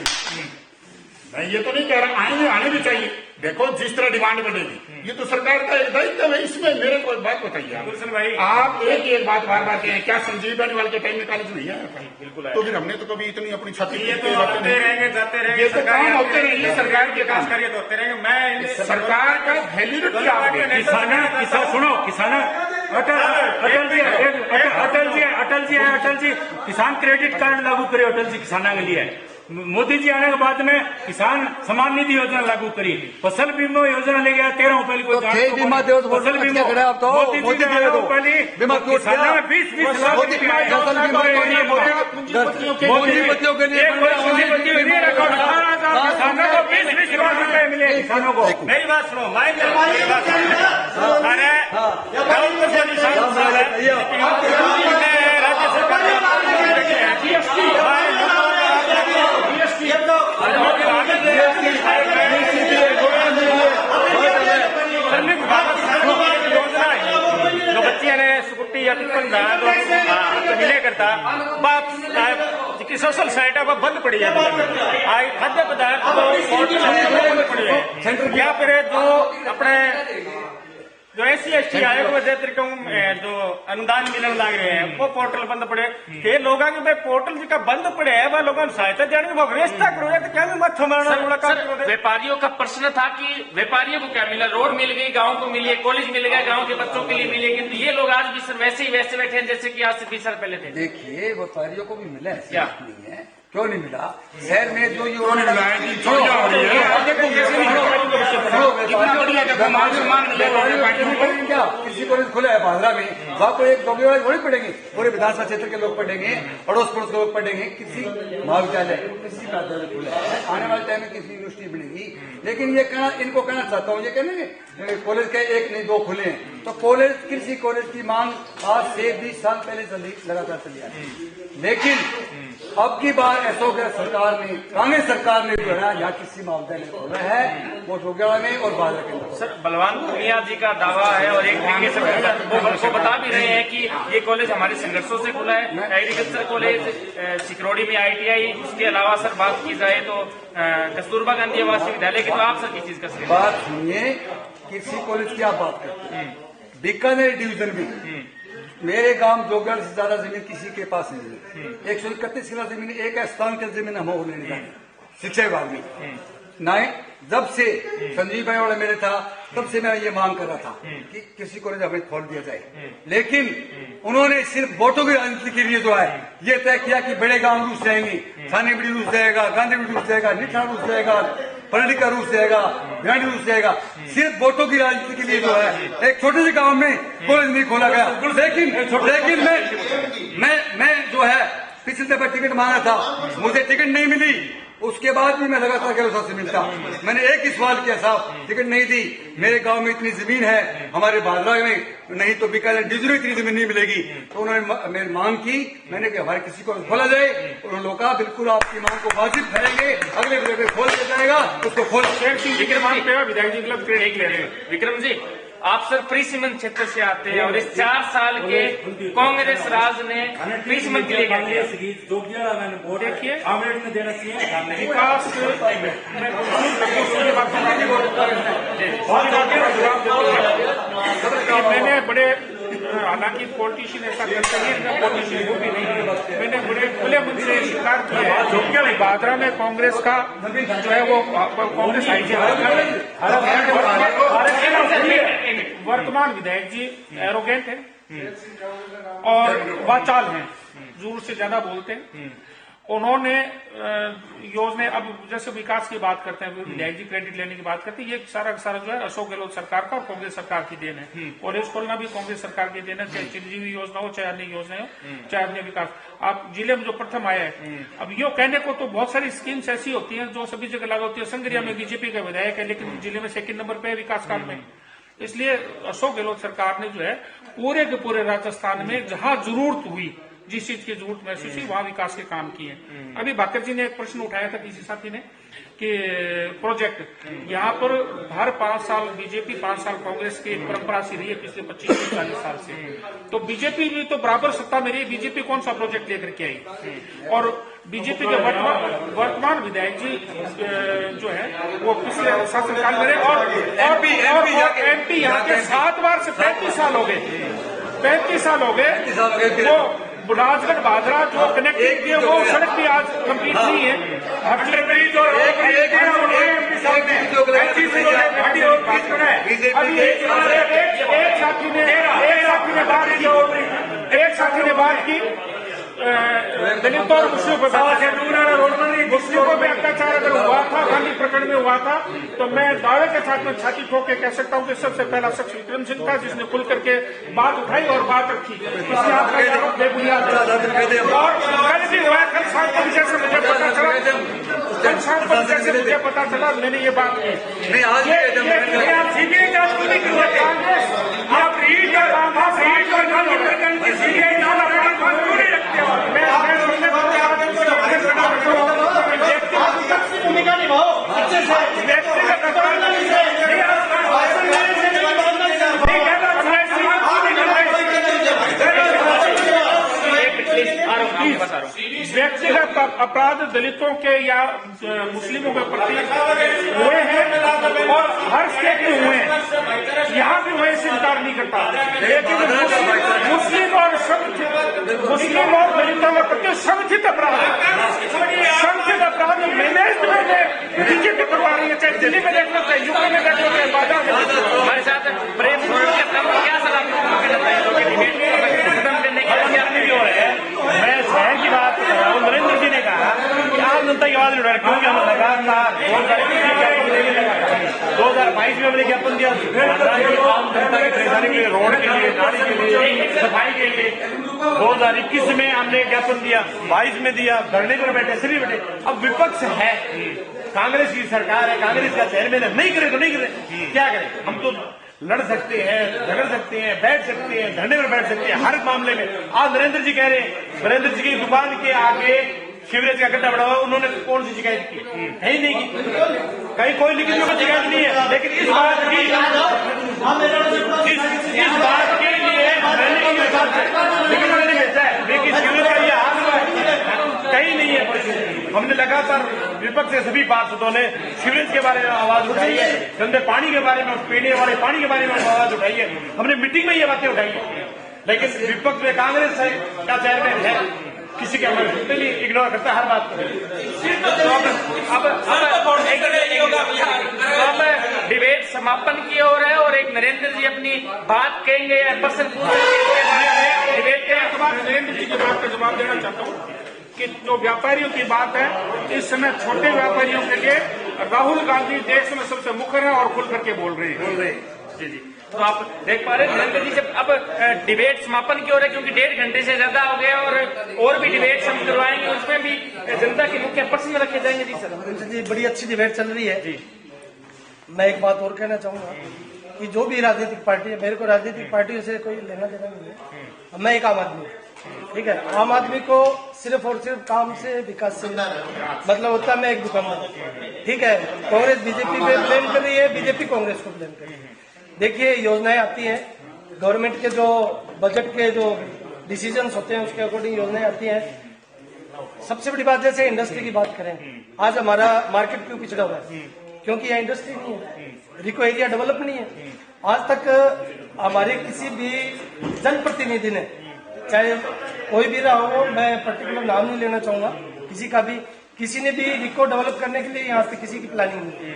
मैं ये तो नहीं कह रहा आएंगे, आने भी चाहिए। देखो जिस तरह डिमांड बढ़ेगी, ये तो सरकार का दायित्व है। इसमें मेरे को एक बात बताइए गुलशन भाई, आप एक बात बार बार कहें, क्या संजीव बेनीवाल के टाइम में कॉलेज नहीं है? बिल्कुल। तो फिर हमने तो कभी इतनी अपनी छाती ये तो आते रहेंगे जाते रहेंगे, ये तो काम होते रहेंगे, सरकार के विकास कार्य तो होते रहेंगे। मैं सरकार का वैल्यूटी अटल जी किसान क्रेडिट कार्ड लागू करे, अटल जी किसाना के लिए। मोदी जी आने के बाद में किसान सम्मान निधि योजना लागू करी, फसल बीमा योजना ले गया 13 रुपए की बीमा दो, फसल बीमा मोदी जी ने बीमा किसानों में 20 लाख मोदी बच्चों के लिए किसानों को 20 लाख रुपए मिले। किसानों को मेरी बात सुनो, अरे राज्य जो बच्चियां ने स्कूटी या मिले करता बाप की सोशल साइट है, वह बंद पड़ी है। खाद्य पदार्थ बंद पड़ी है, या फिर जो अपने जो SC/ST आयोग जो अनुदान मिलने लग रहे हैं वो पोर्टल बंद पड़े। ये लोग भाई पोर्टल जी का बंद पड़े है, वह लोगों सहायता देने वो व्यवस्था करो, तो क्या मत मारना। व्यापारियों का प्रश्न था कि व्यापारियों को क्या मिला? रोड मिल गई, गांव को मिली, कॉलेज मिल गया, गांव के बच्चों के लिए मिलेगी। तो ये लोग आज भी सर वैसे ही वैसे बैठे हैं जैसे कि आज से 20 साल पहले थे। देखिए, व्यापारियों को भी मिला है, क्या नहीं है? क्यों नहीं मिला? शहर में जो क्या किसी कॉलेज खुला है भादरा में, वहाँ को एक जोगीवाड़ा थोड़ी पढ़ेंगे, पूरे विधानसभा क्षेत्र के लोग पढ़ेंगे, अड़ोस पड़ोस के लोग पढ़ेंगे। किसी महाविद्यालय, किसी विद्यालय खुला है, आने वाले टाइम में किसी यूनिवर्सिटी बनेगी। लेकिन ये इनको कहना चाहता हूँ, ये कहने कॉलेज के 1 नहीं 2 खुले हैं, तो कॉलेज, कृषि कॉलेज की मांग आज से 20 साल पहले लगातार चली आ रही है। लेकिन अब की बार अशोक सरकार ने, कांग्रेस सरकार ने जो है यहाँ किसी मामले में खोला है वो डोगरा में और बादरा के अंदर। सर, बलवान पूनिया जी का दावा है और एक तरीके से वो बता भी रहे हैं कि ये कॉलेज हमारे संघर्षों से खुला है। एग्रीकल्चर कॉलेज, सिकरौड़ी में ITI, उसके अलावा सर बात की जाए तो कस्तूरबा गांधी आवासीय विद्यालय की, तो आप सर किस चीज का बात सुनिए, किसी कॉलेज की आप बात करते हैं, बीकानेर डिवीजन में मेरे गांव जोगढ़ से ज्यादा जमीन किसी के पास नहीं है। 131 किलो जमीन, एक स्थान की जमीन हम और लेने जाए शिक्षा विभाग में नहीं। जब से संजीव भाई वाला मेरे था तब से मैं ये मांग कर रहा था कि किसी कॉलेज हमें खोल दिया जाए, लेकिन उन्होंने सिर्फ वोटों की राजनीति के लिए जो है ये तय किया कि बड़े गांव रूस जाएंगे, थाने बड़ी रूस जाएगा, गांधी बड़ी रूस जाएगा, निठा रूस जाएगा, पलड़ी का रूस जाएगा, भिवानी रूस जाएगा। सिर्फ वोटों की राजनीति के लिए जो है एक छोटे से गांव में कॉलेज नहीं खोला गया। लेकिन मैं जो है पिछले दफा टिकट मांगा था, मुझे टिकट नहीं मिली, उसके बाद भी मैं लगातार गेलोसा से मिलता। मैंने एक ही सवाल किया, साहब टिकट नहीं दी, मेरे गांव में इतनी जमीन है, हमारे बादरा में नहीं तो बीकानेर डिवीजन इतनी जमीन नहीं मिलेगी। तो उन्होंने मेरी मांग की, मैंने कहा हमारे किसी को खोला जाए, उन्होंने लोग कहा बिल्कुल आपकी मांग को वाजिब करेंगे, अगले विधेयक में खोल दिया जाएगा, उसको खोल। विधायक जी मतलब ब्रेक ले रहे हैं। विक्रम जी, आप सर प्री सीमेंट क्षेत्र से आते हैं और इस 4 साल के कांग्रेस राज ने प्री सीमेंट के लिए क्या किया? देखिए, देना चाहिए विकास मैंने बड़े, हालांकि पॉलिटिशियन ऐसा करते हैं, मैं पॉलिटिशियन वो भी नहीं है, मैंने बड़े खुले मन से स्वीकार किया है बादरा में कांग्रेस का जो है वो कांग्रेस वर्तमान विधायक जी एरोगेंट है और वाचाल हैं, जरूर से ज्यादा बोलते हैं। उन्होंने योजना, अब जैसे विकास की बात करते हैं, विधायक जी क्रेडिट लेने की बात करते हैं, ये सारा जो है अशोक गहलोत सरकार का और कांग्रेस सरकार की देन है। कॉलेज खोलना भी कांग्रेस सरकार की देन है, चाहे चिरंजीवी योजना हो, चाहे अन्य योजनाएं हो, चाहे अन्य विकास। आप जिले में जो प्रथम आया है, अब यो कहने को तो बहुत सारी स्कीम्स ऐसी होती है जो सभी जगह लागू होती है। संगरिया में बीजेपी का विधायक है, लेकिन जिले में 2nd नंबर पे है विकास काल में। इसलिए अशोक गहलोत सरकार ने जो है पूरे के पूरे राजस्थान में जहां जरूरत हुई, जिस चीज की जरूरत महसूस हुई, वहां विकास के काम किए। अभी भाकर जी ने एक प्रश्न उठाया था किसी साथी ने कि प्रोजेक्ट यहाँ पर हर 5 साल बीजेपी, 5 साल कांग्रेस की परंपरा सी रही है पिछले 25-40 साल से। तो बीजेपी भी तो बराबर सत्ता में रही, बीजेपी कौन सा प्रोजेक्ट लेकर के आई? और बीजेपी के वर्तमान विधायक जी जो है वो पिछले शासनकाल में रहे और MP यहाँ के 7 बार से 35 साल हो गए, 35 साल हो गए। वो राजगढ़ बादरा जो कनेक्टिविटी है वो सड़क भी आज कंप्लीट नहीं है। एक साथी ने बात की दलितों और मुस्लिमों पे अत्याचार अगर हुआ था, गांधी प्रकरण में हुआ था, तो मैं दावे के साथ में छाती ठोक के कह सकता हूँ कि सबसे पहला शख्स विक्रम सिंह था जिसने खुल करके बात उठाई और बात रखी। इसलिए आपका आरोप बेबुनियाद है। और कल भी हुआ, कल शाम को विजय से मुझे पता चला, कल शाम को विजय से मुझे पता चला, मैंने ये बात की। भूमिका निभाओ अच्छे से। व्यक्तिगत अपराध दलितों के या मुस्लिमों के प्रति हुए हैं और हर स्टेट में हुए हैं, यहाँ भी हुए से इनकार नहीं करता। लेकिन मुस्लिम और दलितों के प्रति संगठित अपराध मैनेजमेंट बीजेपी करवा रही है, चाहे दिल्ली में देखना, चाहे यूपी में देखना, चाहे बाजार में। हमारे साथ प्रेम क्या सलाह खत्म करने की भी हो रहे हैं। मैं शहर की बात कर रहा हूँ। नरेंद्र जी ने कहा कि आम जनता की आवाज उठा रहे, क्योंकि हम लगातार 2022 में हमने ज्ञापन दिया आम जनता की परेशानी के लिए, रोड के लिए, नाली के लिए, सफाई के लिए। 2021 में हमने ज्ञापन दिया, 22 में दिया, धरने पर बैठे, सभी बैठे। अब विपक्ष है, कांग्रेस की सरकार है, कांग्रेस का चेयरमैन है, नहीं करे तो नहीं करे, क्या करें? हम तो लड़ सकते हैं, झगड़ सकते हैं, बैठ सकते हैं, धरने पर बैठ सकते हैं हर मामले में। आज नरेंद्र जी कह रहे हैं, नरेंद्र जी की दुकान के आगे सीवरेज का गड्ढा बड़ा हुआ, उन्होंने कौन सी शिकायत की? है ही नहीं की, कहीं कोई लिखित में शिकायत नहीं है। लेकिन इस बात के लिए मैंने भेजा है, लेकिन सीवरेज का ये हाल हुआ है, कहीं नहीं है। हमने लगातार विपक्ष से सभी पार्षदों ने सीवरेज के बारे में आवाज उठाई है, गंदे पानी के बारे में, पीने वाले पानी के बारे में आवाज उठाई है, हमने मीटिंग में ये बातें उठाई है। लेकिन विपक्ष में कांग्रेस का चेयरमैन है, किसी के हमारे सुनते नहीं, इग्नोर करता हर बात को। अब डिबेट समापन की ओर है और एक नरेंद्र जी अपनी बात कहेंगे या प्रश्न पूछेंगे डिबेट के। नरेंद्र जी की बात का जवाब देना चाहता हूँ कि जो व्यापारियों की बात है, इस समय छोटे व्यापारियों के लिए राहुल गांधी देश में सबसे मुखर है और खुल करके बोल रहे हैं। जी जी, तो आप देख पा रहे हैं नरेंद्र जी, जब अब डिबेट समापन की ओर है, क्योंकि 1.5 घंटे से ज्यादा हो गया और भी डिबेट हम करवाएंगे, उसमें भी जनता के मुख्य प्रश्न रखे जाएंगे। जी सर जी, बड़ी अच्छी डिबेट चल रही है जी। मैं एक बात और कहना चाहूंगा कि जो भी राजनीतिक पार्टी है, मेरे को राजनीतिक पार्टियों से कोई लेना देना नहीं है। मैं एक आम आदमी हूँ, ठीक है। आम आदमी को सिर्फ और सिर्फ काम से, विकास से मतलब होता है। मैं एक दुकानदार, ठीक है। कांग्रेस बीजेपी पे ब्लेम कर रही है, बीजेपी कांग्रेस को ब्लेम कर रही है। देखिए, योजनाएं आती हैं, गवर्नमेंट के जो बजट के जो डिसीजंस होते हैं उसके अकॉर्डिंग योजनाएं आती हैं। सबसे बड़ी बात, जैसे इंडस्ट्री की बात करें, आज हमारा मार्केट क्यों पिछड़ा हुआ है? क्योंकि यहाँ इंडस्ट्री नहीं है, रिको एरिया डेवलप नहीं है। आज तक हमारे किसी भी जनप्रतिनिधि ने, चाहे कोई भी रहा हो, मैं पर्टिकुलर नाम नहीं लेना चाहूंगा किसी का भी, किसी ने भी रिको डेवलप करने के लिए यहाँ पे किसी की प्लानिंग नहीं।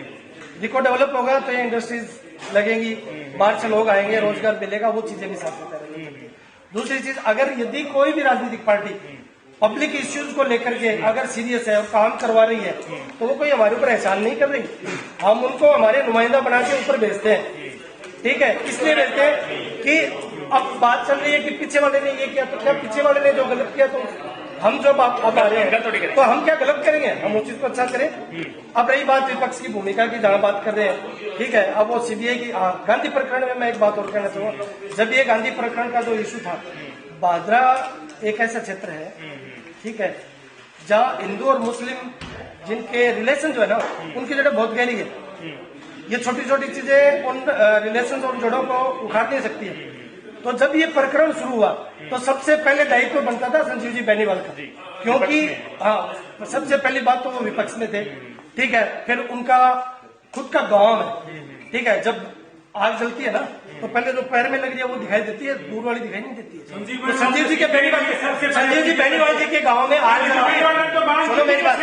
रिको डेवलप होगा तो ये इंडस्ट्रीज लगेंगी, बाहर से लोग आएंगे, रोजगार मिलेगा, वो चीजें भी साथ में करेंगे। दूसरी चीज, अगर यदि कोई भी राजनीतिक पार्टी पब्लिक इश्यूज को लेकर के अगर सीरियस है और काम करवा रही है, तो वो कोई हमारे ऊपर एहसान नहीं कर रही। हम उनको हमारे नुमाइंदा बना के ऊपर भेजते हैं, ठीक है। इसलिए भेजते हैं कि अब बात चल रही है कि पीछे वाले ने ये किया, तो क्या पीछे वाले ने जो गलत किया, तो हम जो अब आ रहे हैं तो हम क्या गलत करेंगे? हम उस चीज को अच्छा करें। अब रही बात विपक्ष की भूमिका की, जहां बात कर रहे हैं, ठीक है। अब वो सीबीआई की गांधी प्रकरण में मैं एक बात और कहना चाहूंगा। जब ये गांधी प्रकरण का जो इशू था, भादरा एक ऐसा क्षेत्र है, ठीक है, जहाँ हिंदू और मुस्लिम जिनके रिलेशन जो है ना, उनकी जगह बहुत गहरी है। ये छोटी छोटी चीजें उन रिलेशन और जोड़ों को उखाड़ नहीं सकती है। तो जब ये प्रकरण शुरू हुआ तो सबसे पहले दायित्व बनता था संजीव जी बेनीवाल का, क्योंकि हाँ, सबसे पहली बात तो वो विपक्ष में थे, ठीक है। फिर उनका खुद का गांव है, ठीक है। जब आग जलती है ना, तो पहले जो पैर में लग रही है वो दिखाई देती है, दूर वाली दिखाई नहीं देती है। तो संजीव जी बेनीवाल जी के गांव में आग जल रही है। सुनो मेरी बात,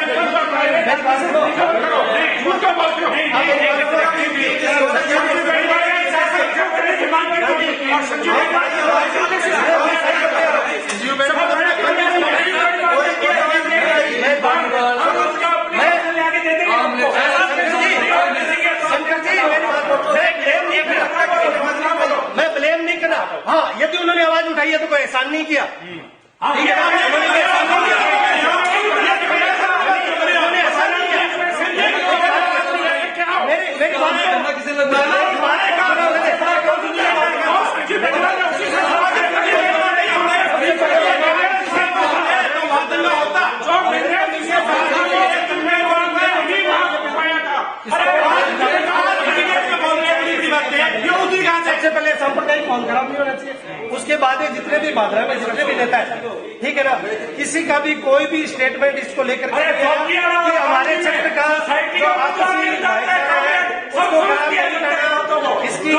मैं ब्लेम नहीं कर रहा। हाँ, यदि उन्होंने आवाज उठाई है तो कोई एहसान नहीं किया, ठीक है। मेरी बात सबसे पहले सांप्रदायिक माहौल खराब नहीं होना चाहिए। उसके बाद जितने भी भादरा में जितने भी नेता है, ठीक है ना, किसी का भी कोई भी स्टेटमेंट इसको लेकर कि हमारे क्षेत्र का जो आपसी इसकी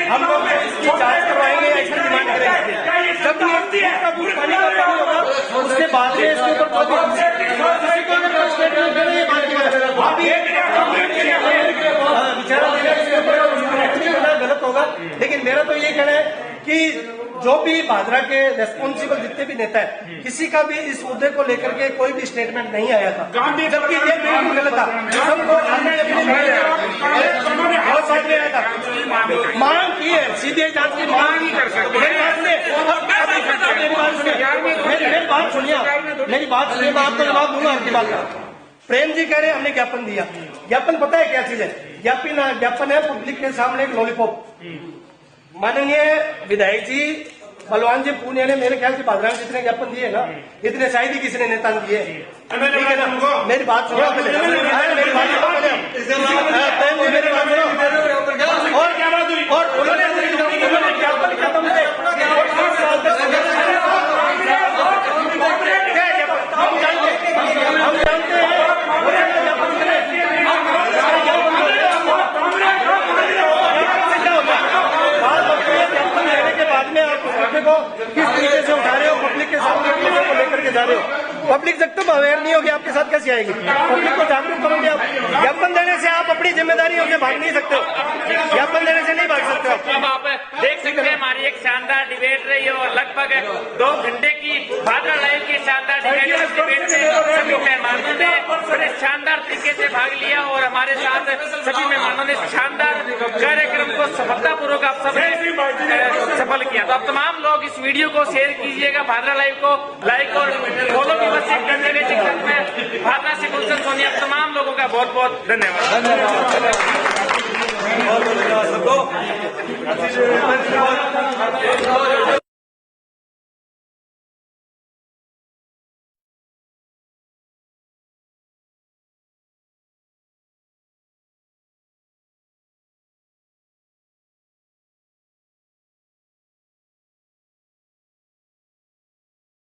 हम लोग इसकी जांच करवाएंगे, इसकी डिमांड करेंगे। जब उसके बाद में इसके ऊपर गलत होगा। लेकिन मेरा तो ये कहना है कि जो भी भादरा के रेस्पॉन्सिबल जितने भी नेता है, किसी का भी इस मुद्दे को लेकर के कोई भी स्टेटमेंट नहीं आया था, जबकि ये बिल्कुल गलत था। सबको मांग की है, सीबीआई जांच की मांग नहीं कर सकते। मेरी बात सुनिए, मैं आपको जवाब दूंगा आपकी बात का। प्रेम जी कह रहे हैं हमने ज्ञापन दिया। ज्ञापन पता है क्या चीज है? ज्ञापन है पब्लिक के सामने एक लॉलीपॉप। माननीय विधायक जी पहलवान जी पूनिया ने मेरे ख्याल से भादरा में जितने ज्ञापन दिए ना, इतने शायद ही किसी ने नेता ने दिए। ठीक है ना, मेरी बात सुनो पहले, मेरी बात सुनो पहले, मेरी बात सुनो। और क्या बात हुई? और उन्होंने ज्ञापन खत्म थे, हम जानते हैं को किस तरीके से उठा रहे हो, पब्लिक के साथ को लेकर के जा रहे हो। पब्लिक जब तक अवेयर नहीं होगी आपके साथ कैसे आएगी? पब्लिक को जागरूक करोगे आप। ज्ञापन देने से आप अपनी जिम्मेदारी होकर भाग नहीं सकते हो, ज्ञापन देने से नहीं भाग सकते हो। अब आप देख सकते हैं हमारी एक शानदार डिबेट रही है और लगभग 2 घंटे की भादरा लाइव की शानदार डिबेट में सभी मेहमानों ने बड़े शानदार तरीके से भाग लिया और हमारे साथ सभी मेहमानों ने शानदार कार्यक्रम को सफलतापूर्वक आप सबने सफल किया। तो आप तमाम लोग इस वीडियो को शेयर कीजिएगा, भादरा लाइव को लाइक और फॉलो भी बस करने में। भादरा से गुलशन सोनी, आप तमाम लोगों का बहुत बहुत धन्यवाद।